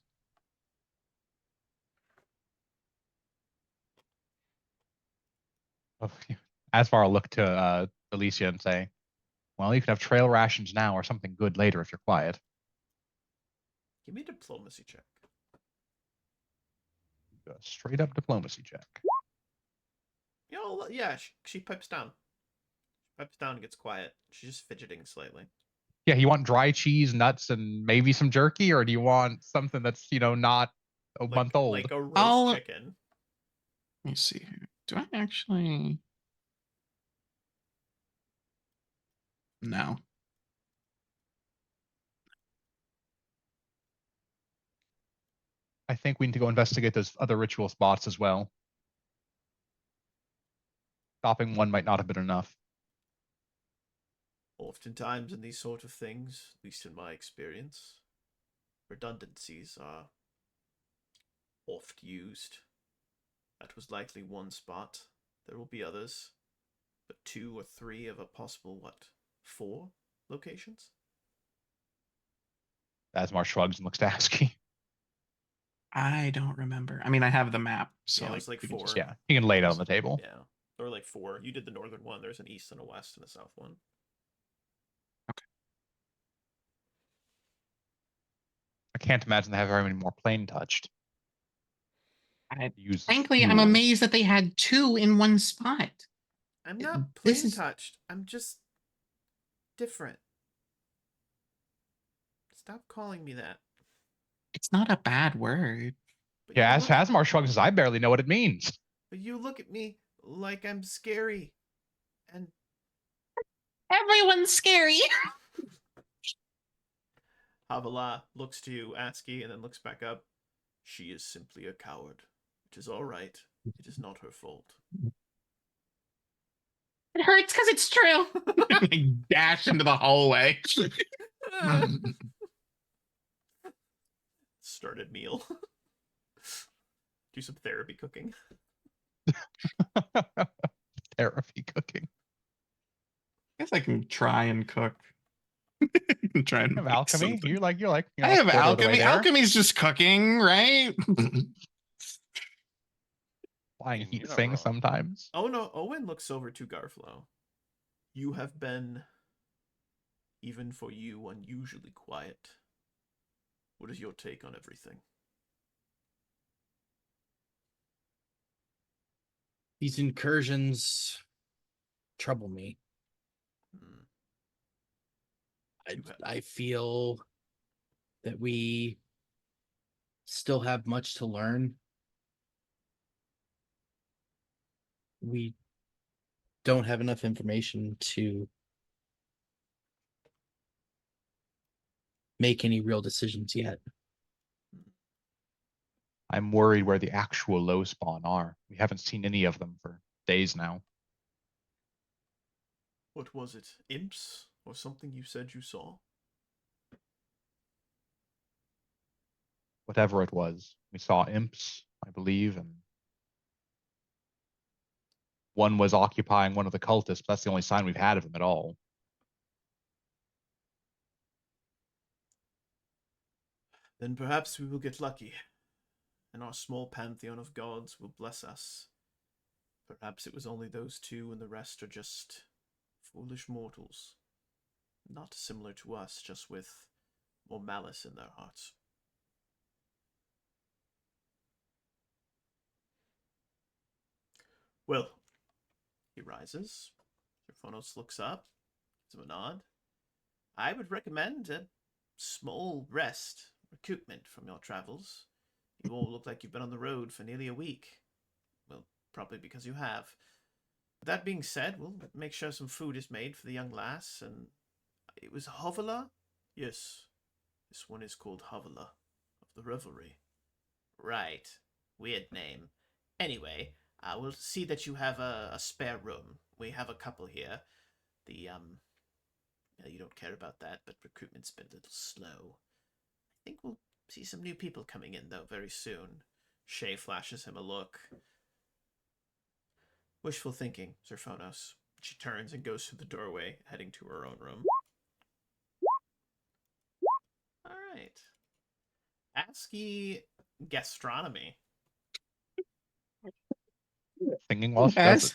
Asvar will look to Alicia and say, well, you can have trail rations now or something good later if you're quiet. Give me a diplomacy check. A straight up diplomacy check. Yeah, she pipes down. Pipes down and gets quiet. She's just fidgeting slightly. Yeah, you want dry cheese, nuts, and maybe some jerky, or do you want something that's, not a month old? Like a roast I'll- chicken. Let me see here. Do I actually? No. I think we need to go investigate those other ritual spots as well. Stopping one might not have been enough. Oftentimes in these sort of things, at least in my experience, redundancies are oft used. That was likely one spot. There will be others, but 2 or 3 of a possible, 4 locations? Asmar shrugs and looks to Aski. I don't remember. I mean, I have the map, so Yeah, it was like we can 4. just- Yeah, he can lay it out on the table. Yeah, there were like 4. You did the northern one. There's an east and a west and a south one. I can't imagine they have very many more plane touched. Frankly, I'm amazed that they had 2 in one spot. I'm not This plain is- touched. I'm just different. Stop calling me that. It's not a bad word. But Yeah, you as look- Asmar shrugs his, I barely know what it means. But you look at me like I'm scary. And Everyone's scary. Havala looks to you, Aski, and then looks back up. She is simply a coward. It is all right. It is not her fault. It hurts because it's true. I dash into the hallway. Started meal. Do some therapy cooking. Therapy cooking. I guess I can try and cook. Try and You have make alchemy. something. You're like I have a quarter of the way alchemy. there. Alchemy's just cooking, right? Flying You're heat not things wrong. sometimes. Oh no, Owen looks over to Garflo. You have been, even for you, unusually quiet. What is your take on everything? These incursions trouble me. Hmm. I feel that we still have much to learn. We don't have enough information to make any real decisions yet. I'm worried where the actual low spawn are. We haven't seen any of them for days now. What was it? Imps? Or something you said you saw? Whatever it was. We saw imps, I believe, and one was occupying one of the cultists, but that's the only sign we've had of him at all. Then perhaps we will get lucky, and our small pantheon of gods will bless us. Perhaps it was only those 2 and the rest are just foolish mortals. Not similar to us, just with more malice in their hearts. Well, he rises. Serphonos looks up, gives him a nod. I would recommend a small rest, recoupment from your travels. You all look like you've been on the road for nearly a week. Well, probably because you have. That being said, we'll make sure some food is made for the young lass, and it was Hovela? Yes, this one is called Hovela of the Revelry. Right. Weird name. Anyway, we'll see that you have a spare room. We have a couple here. The, you don't care about that, but recruitment's been a little slow. I think we'll see some new people coming in, though, very soon. Shay flashes him a look. Wishful thinking, Sir Phonos. She turns and goes through the doorway, heading to her own room. All right. ASCII gastronomy. Singing while she does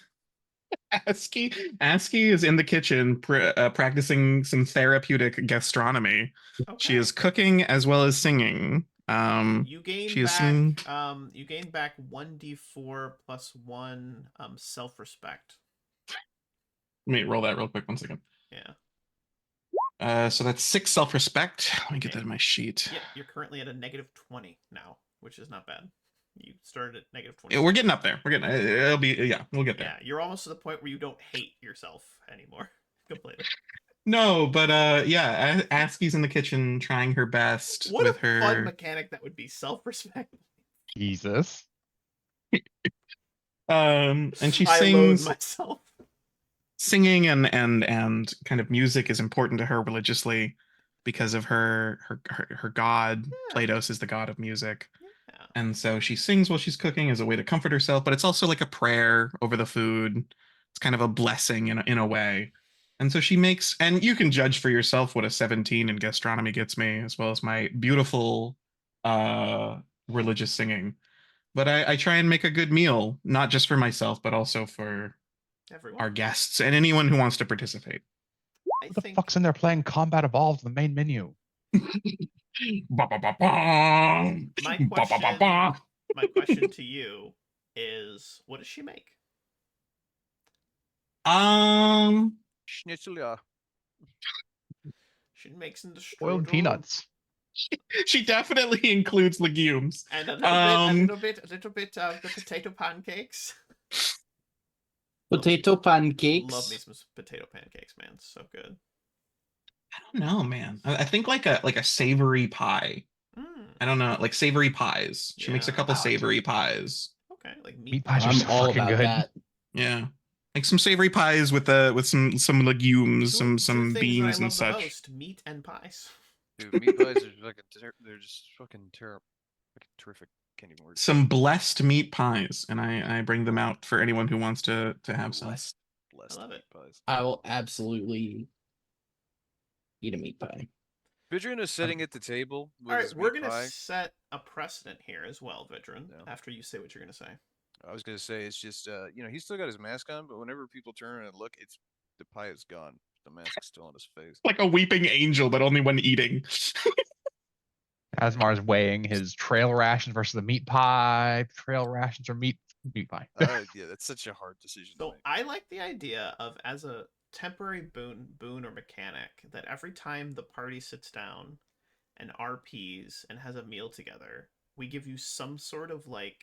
it. ASCII is in the kitchen practicing some therapeutic gastronomy. Okay. She is cooking as well as singing. You gain she is back. singing. You gain back 1d4 plus 1 self-respect. Let me roll that real quick. 1 second. Yeah. So that's 6 self-respect. Let me get Okay. that in my sheet. Yep. You're currently at a -20 now, which is not bad. You started at -20. Yeah, we're getting up there. We'll get there. Yeah, you're almost to the point where you don't hate yourself anymore completely. No, but yeah, ASCII's in the kitchen trying her best What with a her fun mechanic that would be, self-respect. Jesus. and she I loathe sings. myself. Singing and kind of music is important to her religiously because of her god. Yeah. Platos is the god of music. Yeah. And so she sings while she's cooking as a way to comfort herself, but it's also like a prayer over the food. It's kind of a blessing in a way. And so she makes, and you can judge for yourself what a 17 in gastronomy gets me, as well as my beautiful religious singing. But I try and make a good meal, not just for myself, but also for Everyone. our guests and anyone who wants to participate. I Who the think fuck's in there playing Combat Evolved, the main menu? my question to you is, what does she make? Schnitzel, yeah. She makes some Boiled strudel peanuts. She definitely includes legumes. and a little bit of the potato pancakes. Potato pancakes. Love me some potato pancakes, man. So good. I don't know, man. I think like a savory pie. Mm. I don't know, like savory pies. She makes a Yeah. couple Ah. savory pies. Okay, like Meat pies are I'm so all fucking about good. that. Yeah. Like some savory pies with some legumes, Two some things beans that I and love the such. most: meat and pies. Dude, meat pies are fucking they're just fucking terrible. Fucking terrific. Can't even word. Some blessed meat pies, and I bring them out for anyone who wants to have some. Blessed I love meat it. pies. I will absolutely eat a meat pie. Vidrian is sitting at the table with All right, his we're meat gonna pie. set a precedent here as well, Vidrin. Yeah. After you say what you're gonna say. I was gonna say it's just he's still got his mask on, but whenever people turn and look, it's the pie is gone. The mask's still on his face. Like a weeping angel, but only when eating. Asmar's weighing his trail rations versus the meat pie. Trail rations or meat pie. Yeah, that's such a hard decision to So make. I like the idea of, as a temporary boon or mechanic, that every time the party sits down and RPs and has a meal together, we give you some sort of like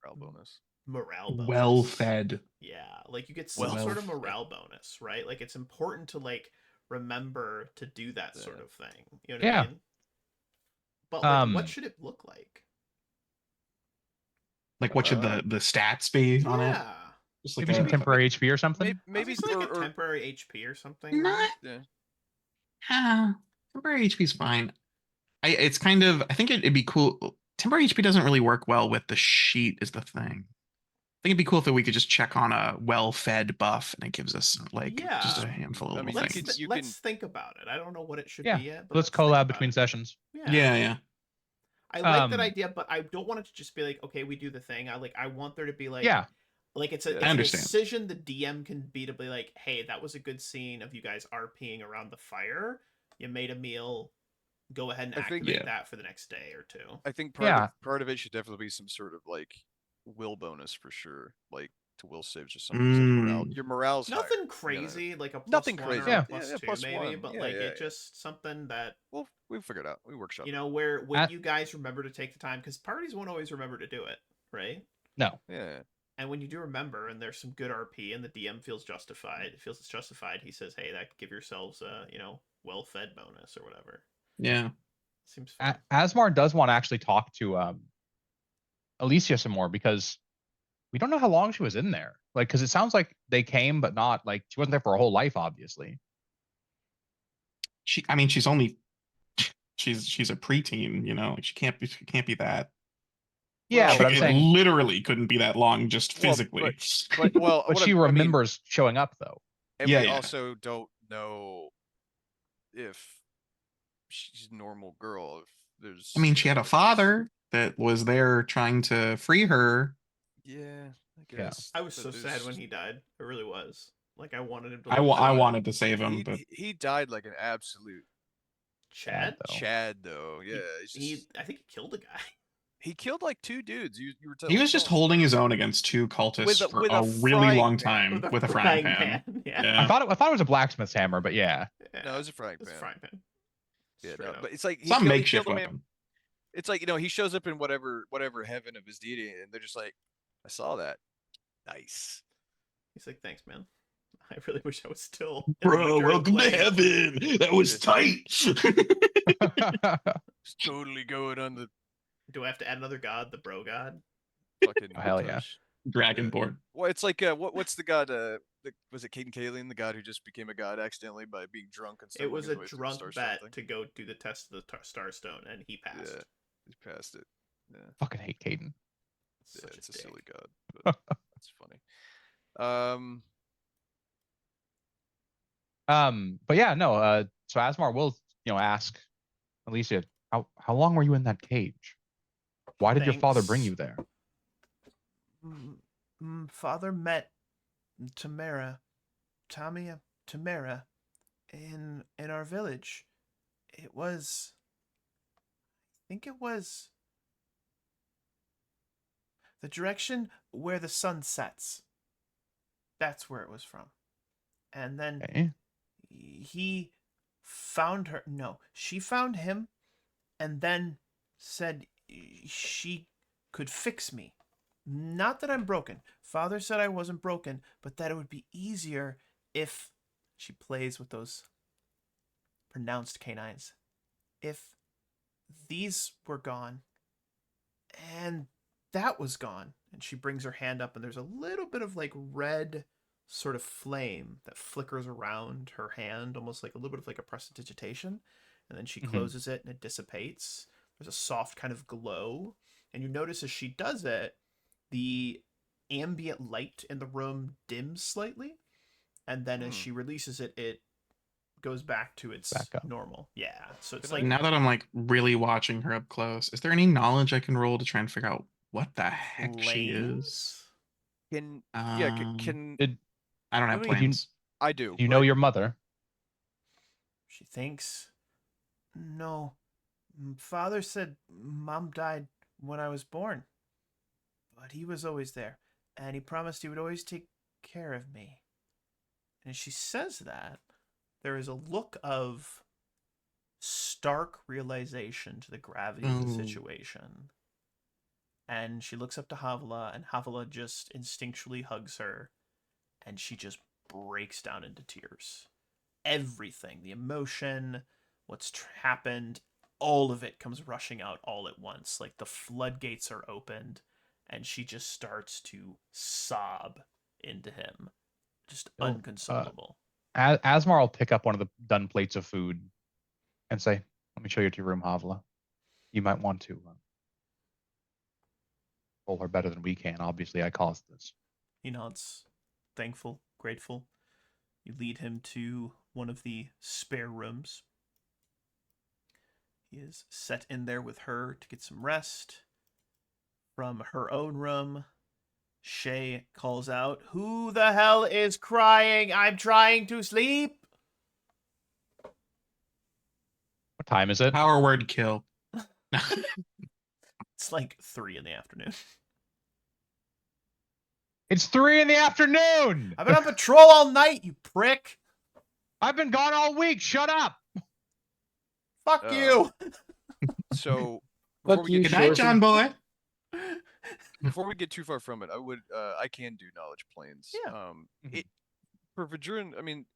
Morale bonus. morale bonus. Well fed. Yeah, like you get some sort of morale bonus, right? Like it's important to like remember to do that sort of thing. You know what I mean? But like, what should it look like? Like, what should the stats be on it? Yeah. Just like Maybe some temporary HP or something. Maybe like a temporary HP or something. Not. Yeah. Temporary HP is fine. It's kind of. I think it'd be cool. Temporary HP doesn't really work well with the sheet. Is the thing. I think it'd be cool if we could just check on a well-fed buff and it gives us like just a handful of little things. Let's think about it. I don't know what it should be yet. But let's collab between sessions. Yeah. I like that idea, but I don't want it to just be like, okay, we do the thing. I want there to be like, like it's a decision the DM can be to be like, hey, that was a good scene of you guys RPing around the fire. You made a meal. Go ahead and activate that for the next day or two. I think part of it should definitely be some sort of like will bonus for sure. Like to will saves or something. So Mm. your morale's higher, Nothing you know? crazy, like a Nothing +1 or crazy. a Yeah. plus Yeah, two plus maybe, one. but Yeah, like yeah, it yeah. just something that, Well, we figured out. We workshop. you know, where when At- you guys remember to take the time, because parties won't always remember to do it, right? No. Yeah. And when you do remember, and there's some good RP, and the DM feels justified, feels it's justified, he says, "Hey, that could give yourselves a well-fed bonus or whatever." Yeah. Seems fair. Asmar does want to actually talk to Alicia some more because we don't know how long she was in there. Like, because it sounds like they came, but not like she wasn't there for her whole life, obviously. I mean, she's only she's a preteen, you know, like she can't be that. Yeah, Well, but I'm It saying, literally couldn't be that long just Well, physically. but well, but she I mean, remembers showing up though. and Yeah, we yeah. also don't know if she's a normal girl. If there's, I mean, she had a if there's, father that was there trying to free her. yeah, I Yeah. guess. I was But so sad when he died. I really was. Like, I wanted him to live I forever. wanted to save him, but he died like an absolute Chad? Though. Chad, though. Yeah, it's just, I think he killed a guy. he killed like 2 dudes. You were he was just holding his own agaast 2 cultists for with a a really long frying pan. time With with a a frying pan. Yeah. I Yeah. thought it was a blacksmith's hammer, but yeah. No, it was a frying It's a pan. frying pan. Yeah, Straight no, up. but it's like he Some killed makeshift him in. weapon. It's like, he shows up in whatever heaven of his deity, and they're just like, I saw that. Nice. He's like, thanks, man. I really wish I was still in the Bro, material welcome to plane." heaven. That was tight. It's totally going on the Do I have to add another god, the bro god? fucking. Oh, hell yeah. Dragonborn. Well, it's like what's the god? Was it Caden Kaelin, the god who just became a god accidentally by being drunk and It stumbling was his a way through the drunk Starstone bet thing? to go do the test of the Starstone, and he passed. Yeah, he passed it. Yeah, Fucking hate Caden. Such it's a dick. silly god, but it's funny. But yeah, no. So Asmar will, ask Alicia, how long were you in that cage? Why did your father bring Thanks. you there? Father met Tamara, Tamara, in our village. I think it was the direction where the sun sets. That's where it was from. And then Okay. he found her. No, she found him, and then said she could fix me. Not that I'm broken. Father said I wasn't broken, but that it would be easier if she plays with those pronounced canines. If these were gone and that was gone, and she brings her hand up, and there's a little bit of like red sort of flame that flickers around her hand, almost like a little bit of like a prestidigitation, and then she closes it and it dissipates. There's a soft kind of glow, and you notice as she does it, the ambient light in the room dims slightly, and then as she releases it, it goes back to its Back up. normal. Yeah, so it's Can I- like Now that I'm like really watching her up close, is there any knowledge I can roll to try and figure out what the heck she is? flames. Can Um, can Did I don't have Let me- plans. I do? you know but your mother? She thinks. No. Father said Mom died when I was born. But he was always there. And he promised he would always take care of me. And as she says that, there is a look of stark realization to the gravity of the Oh. situation. And she looks up to Havilah, and Havilah just instinctually hugs her. And she just breaks down into tears. Everything, the emotion, what's happened, all of it comes rushing out all at once. Like the floodgates are opened, and she just starts to sob into him. Just Oh, unconsolable. Asmar will pick up one of the done plates of food and say, "Let me show you to your room, Havla. You might want to pull her better than we can. Obviously, I caused this." He nods, thankful, grateful. You lead him to one of the spare rooms. He is set in there with her to get some rest. From her own room, Shay calls out, "Who the hell is crying? I'm trying to sleep." What time is it? Power word kill. It's like 3 in the afternoon. It's 3 in the afternoon. I've been on patrol all night, you prick. I've been gone all week. Shut up. Fuck you. So Fuck before we you, get Good night, Shorzy. John boy. before we get too far from it, I can do knowledge planes. Yeah. It for Vadrin, I mean,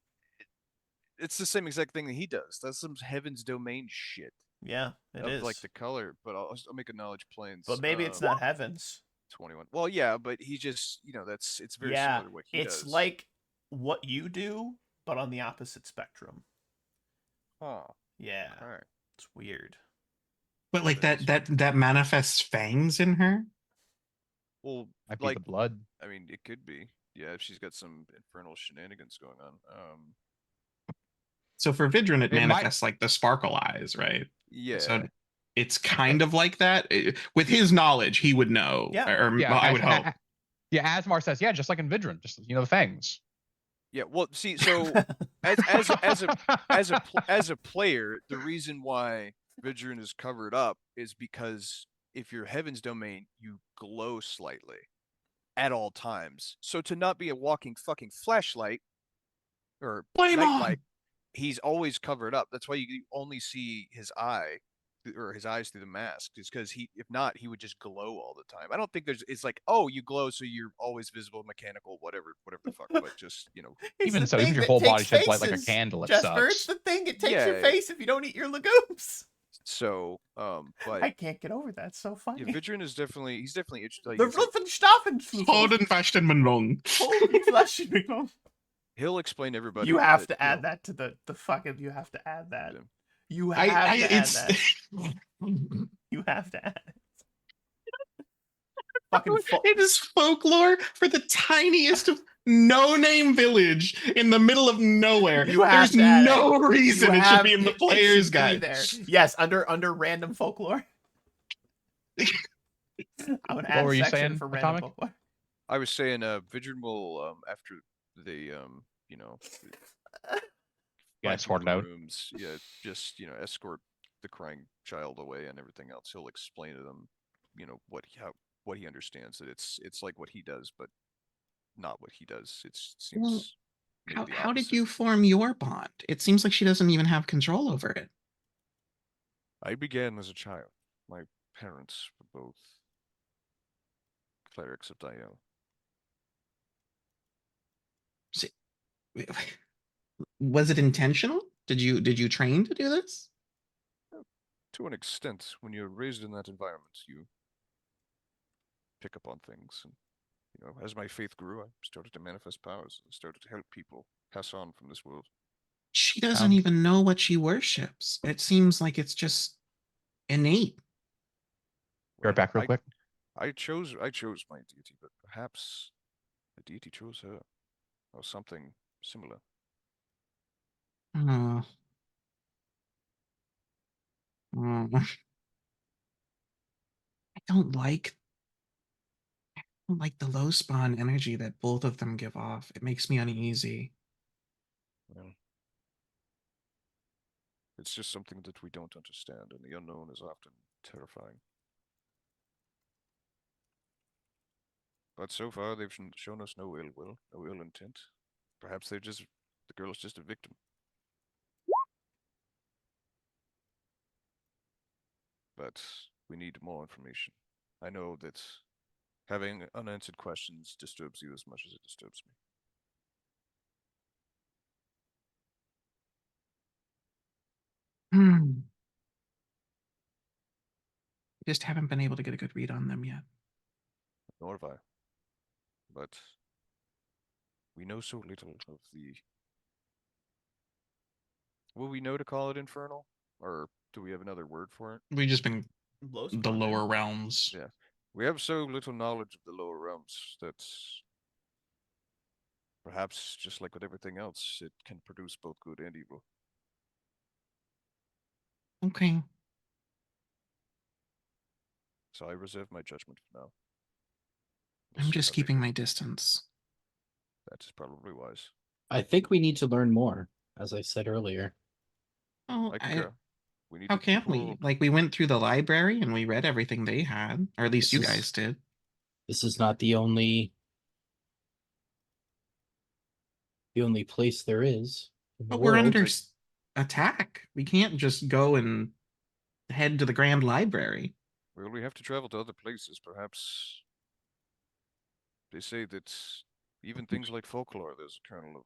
it's the same exact thing that he does. That's some heaven's domain shit Yeah, it of is. like the color. But I'll make a knowledge planes. But maybe it's not heavens. 21. Well, yeah, but he just it's very Yeah, similar to what he it's does. like what you do, but on the opposite spectrum. huh. Yeah, All right. it's weird. But like that manifests fangs in her. Well, Might be like the blood. I mean, it could be. Yeah, if she's got some infernal shenanigans going on. So for Vidrin, it It might- manifests like the sparkle eyes, right? Yeah. So it's kind of like that. With his knowledge, he would know. Yeah. Or Yeah, well, I would hope. Yeah, Asmar says, yeah, just like in Vidrin, just the fangs. Yeah. Well, see, so as a player, the reason why Vidrin is covered up is because if you're Heaven's Domain, you glow slightly at all times. So to not be a walking fucking flashlight or Flame on! nightlight, he's always covered up. That's why you only see his eye or his eyes through the mask. Is because if not, he would just glow all the time. I don't think it's like, oh, you glow so you're always visible, mechanical, whatever the fuck. But just It's Even the so, even thing your that whole takes body sheds light like a faces, candle, it Jesper, it's sucks. the thing. It takes your Yeah. face if you don't eat your legumes. so. But I can't get over that. It's so funny. yeah, Vidrin is definitely interested. Like, The Holden Fashtenmanlung. Holy flesh. he'll explain to everybody. You have that, to add that to the fucking. You have to add that. Yeah. You have to add it's that. You have to add it. Fucking it is folklore for the tiniest of no-name village in the middle of nowhere. You have There's to add no reason You it have- should be in the it player's should be guide. there. Yes, under random folklore. I'm gonna add were a you section saying, for random Atomic? folklore. I was saying, Vidrin will after they Yeah, find some sorted other out. rooms, just escort the crying child away and everything else. He'll explain to them, what he understands, that it's like what he does, but not what he does. It Well, seems maybe the How did opposite. you form your bond? It seems like she doesn't even have control over it. I began as a child. My parents were both clerics of Diel. Was it intentional? Did you train to do this? To an extent, when you're raised in that environment, you pick up on things. And, as my faith grew, I started to manifest powers and started to help people pass on from this world. She doesn't even know what she worships. It seems like it's just innate. Be right back real quick. I chose my deity, but perhaps the deity chose her, or something similar. Oh. I don't like the low spawn energy that both of them give off. It makes me uneasy. Well, it's just something that we don't understand, and the unknown is often terrifying. But so far, they've shown us no ill will, no ill intent. Perhaps the girl is just a victim. But we need more information. I know that having unanswered questions disturbs you as much as it disturbs me. Just haven't been able to get a good read on them yet. Nor have I. But we know so little of the... Will we know to call it infernal? Or do we have another word for it? We've just been Low the spawn, lower man. realms. Yeah. We have so little knowledge of the lower realms that perhaps, just like with everything else, it can produce both good and evil. Okay. So I reserve my judgment for now. I'm just keeping my distance. That is probably wise. I think we need to learn more, as I said earlier. Oh, I concur. We need how to can't we? Like, we went through the library and we read everything they had, or at least This you is- guys did. This is not the only The only place there is in the But we're world. under attack. We can't just go and head to the Grand Library. Well, we have to travel to other places. Perhaps they say that even things like folklore, there's a kernel of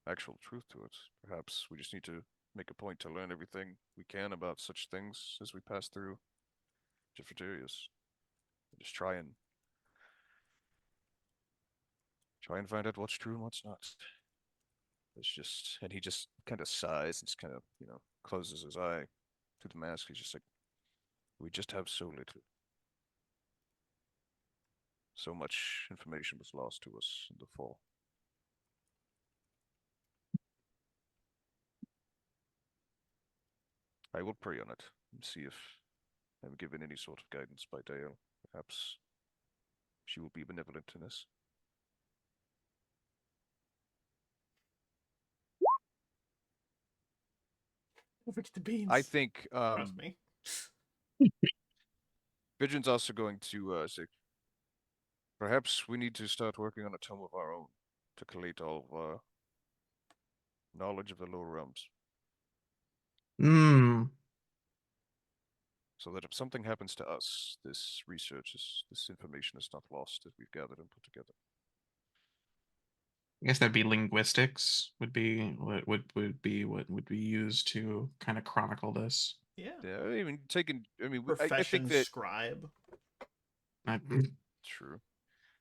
actual truth to it. Perhaps we just need to make a point to learn everything we can about such things as we pass through different areas. Just try and find out what's true and what's not. It's just, and he just kind of sighs and just kind of, closes his eye to the mask. He's just like, we just have so little. So much information was lost to us in the fall. I will pray on it and see if I'm given any sort of guidance by Dale. Perhaps she will be benevolent in this. Over to the beans. I think Trust me. Vision's also going to say, perhaps we need to start working on a tome of our own to collate all of our knowledge of the lower realms. Hmm. So that if something happens to us, this information is not lost that we've gathered and put together. I guess that'd be linguistics would be what would be used to kind of chronicle this. Yeah. Yeah, I mean, I Profession think that scribe. I, true.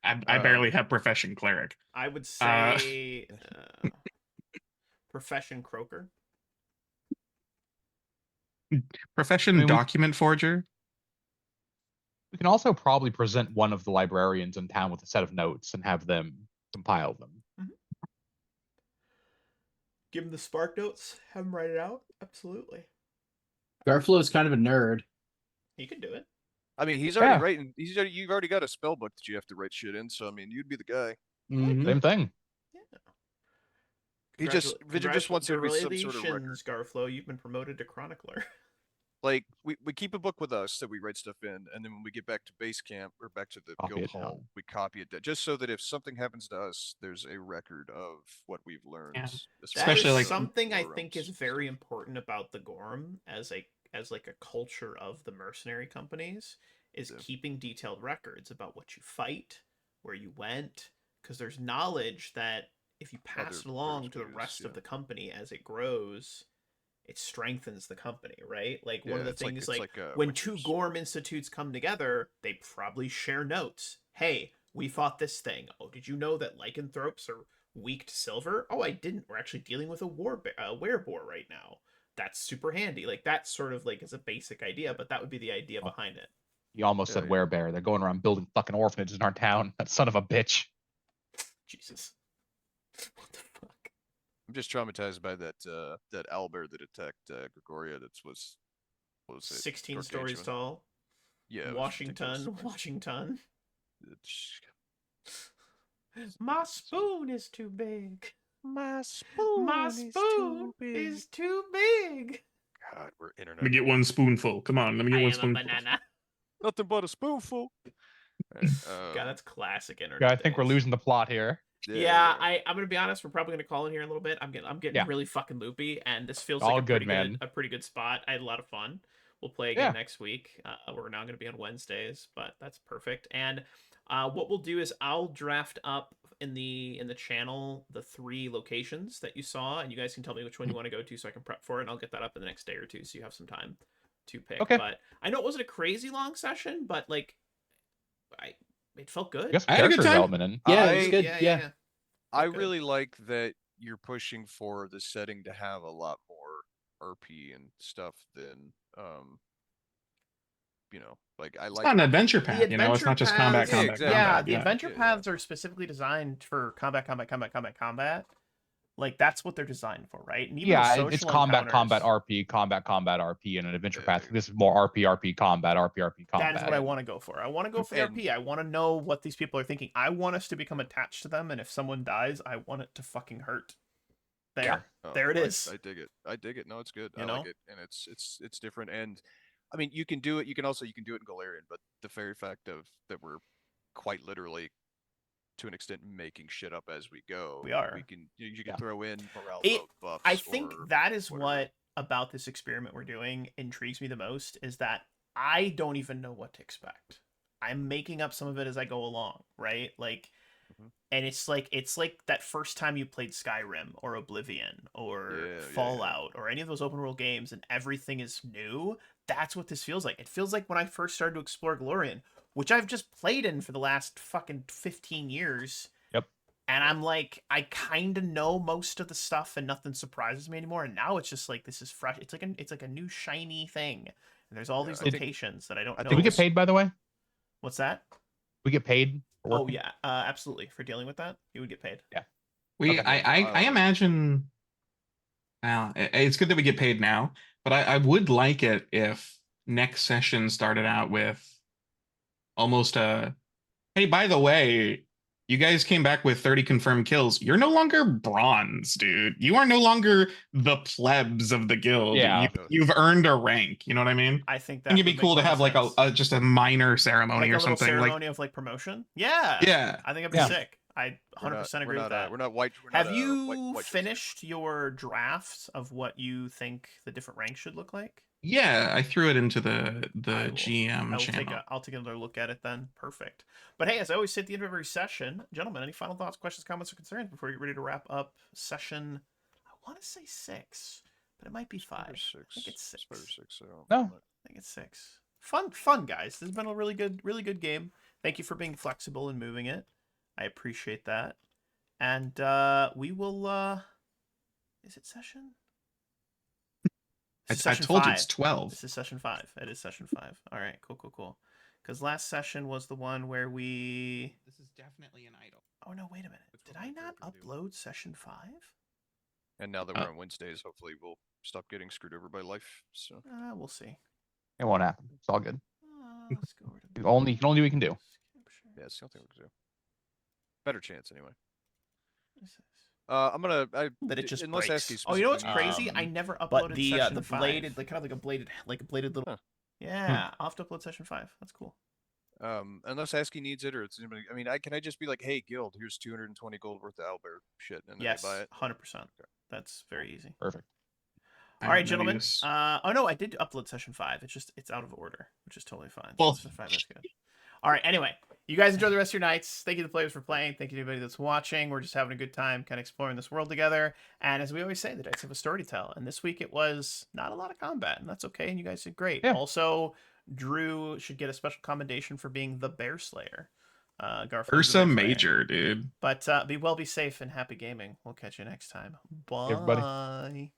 I barely have profession cleric. I would say profession croaker. Profession I mean, document forger. We can also probably present one of the librarians in town with a set of notes and have them compile them. Give him the spark notes. Have him write it out. Absolutely. Garflo is kind of a nerd. He can do it. I mean, he's already Yeah. writing. You've already got a spell book that you have to write shit in. So I mean, you'd be the guy. Mhm. Same thing. Yeah. Vision just wants there to be some sort of record. Congratulations, Garflo. You've been promoted to chronicler. Like we keep a book with us that we write stuff in, and then when we get back to base camp or back to the Copy guild it down. hall, we copy it just so that if something happens to us, there's a record of what we've learned. Yeah. Especially Especially, like, something I lower think realms is very stuff. important about the Gorm as like a culture of the mercenary companies is Yeah. keeping detailed records about what you fight, where you went, because there's knowledge that if you pass it along to the various rest pages, of the company as it grows, it strengthens the company, right? Like one Yeah, of the it's like- things, it's like, like, when Witcher's. two Gorm institutes come together, they probably share notes. Hey, we fought this thing. Oh, did you know that lycanthropes are weak to silver? Oh, I didn't. We're actually dealing with a wereboar right now. That's super handy. Like that sort of like is a basic idea, but that would be the idea Oh. behind it. You almost Yeah, said yeah. werebear. They're going around building fucking orphanages in our town. That son of a bitch. Jesus. What the fuck? I'm just traumatized by that that owlbear that attacked Gregoria. That was 16 gargantuan. stories tall. Yeah, it was Washington, ridiculous. Washington. It's- My spoon is too big. My spoon, My spoon is too big. God, we're internet. Let me get one spoonful. Come on, let me I get one am a spoonful. banana. Nothing but a spoonful. Right, God, that's classic internet. Yeah, I think we're days. losing the plot here. Yeah, I'm gonna be honest. We're probably gonna call it here in a little bit. I'm getting Yeah. really fucking loopy, and this feels All like good, man. a pretty good spot. I had a lot of fun. We'll play again Yeah. next week. We're now gonna be on Wednesdays, but that's perfect. And what we'll do is I'll draft up in the channel the 3 locations that you saw, and you guys can tell me which one you want to go to, so I can prep for it. And I'll get that up in the next day or two, so you have some time to pick. Okay. But I know it wasn't a crazy long session, but like, it felt good. I guess I had a good character time. development in. Yeah, it was good. Yeah. Yeah. I Good. really like that you're pushing for the setting to have a lot more RP and stuff than like I It's like not an adventure The path, you know. It's not just combat, paths- Yeah, combat, exactly. Yeah, combat. the adventure Yeah. paths are specifically designed for combat. Like that's what they're designed for, right? And even the Yeah, social it's combat, encounters, RP, combat, RP, and an adventure Yeah. path. This is more RP, combat, RP, combat. that is what I want to go for. I want to go for the And- RP. I want to know what these people are thinking. I want us to become attached to them, and if someone dies, I want it to fucking hurt. There. Yeah. There it is. I dig it. No, it's good. You I know? like it, and it's different. And I mean, you can do it. You can do it in Galarian, but the very fact of that we're quite literally to an extent making shit up as we go. We are. You can Yeah. throw in morale It- buffs. I think or that is whatever. what about this experiment we're doing intrigues me the most, is that I don't even know what to expect. I'm making up some of it as I go along, right? Like, Mhm. and it's like that first time you played Skyrim or Oblivion or Yeah, yeah, yeah. Fallout or any of those open world games and everything is new. That's what this feels like. It feels like when I first started to explore Glorian, which I've just played in for the last fucking 15 years. Yep. And I'm like, I kind of know most of the stuff and nothing surprises me anymore. And now it's just like, this is fresh. It's like a new shiny thing. And there's all Yeah, these I think- locations that I don't I know. Did we get this- paid, by the way? What's that? We get paid for Oh working? yeah, absolutely. For dealing with that, you would get paid. We, Okay. I imagine. Well, it's good that we get paid now, but I would like it if next session started out with almost a, hey, by the way, you guys came back with 30 confirmed kills. You're no longer bronze, dude. You are no longer the plebs of the guild. Yeah. You've earned a rank. You know what I mean? I think I that think it'd be would cool to make have like sense. a just a minor ceremony like a or little something. ceremony of like promotion. Yeah, Yeah. I think it'd be Yeah. sick. I 100% agree with that. We're not white. We're Have not, you white finished your drafts of what you think the different ranks should look like? Yeah, I threw it into the I will- GM I will channel. I'll take another look at it then. Perfect. But hey, as I always say at the end of every session, gentlemen, any final thoughts, questions, comments, or concerns before you get ready to wrap up session? I want to say 6, but it might be 5. I think it's 6. Spider 6. So No. I think it's 6. Fun, guys. This has been a really good game. Thank you for being flexible and moving it. I appreciate that. And we will. Is it session? This is I session told you 5. it's 12. This is session 5. It is session 5. All right, cool. Because last session was the one where we. This is definitely an idol. Oh no! Wait a minute. That's Did what I my not character would do. upload session 5? And now that we're on Wednesdays, hopefully we'll stop getting screwed over by life. So We'll see. It won't happen. It's all good. Let's go over to You only we can do. Capture. yeah, it's the only thing we can do. Better chance anyway. What is this? I'm gonna. That it just unless breaks. Askey Oh, you know what's specifically crazy? needs- I never uploaded But the session the 5. bladed, like kind of like a bladed little. Huh. Yeah, I'll have to upload session 5. That's cool. Unless Askey needs it or it's anybody. I mean, can I just be like, hey, guild, here's 220 gold worth of owlbear shit, and then Yes, they buy it. 100%. That's very easy. Perfect. All right, gentlemen. Oh no, I did upload session 5. It's out of order, which is totally fine. Well- Session 5 is good. All right. Anyway, you guys enjoy the rest of your nights. Thank you to the players for playing. Thank you to everybody that's watching. We're just having a good time, kind of exploring this world together. And as we always say, the dice have a story to tell. And this week it was not a lot of combat, and that's okay. And you guys did great. Yeah. Also, Drew should get a special commendation for being the Bear Slayer. Garfield, the Ursa Bear Slayer. Major, dude. But be well, be safe, and happy gaming. We'll catch you next time. Bye. Everybody.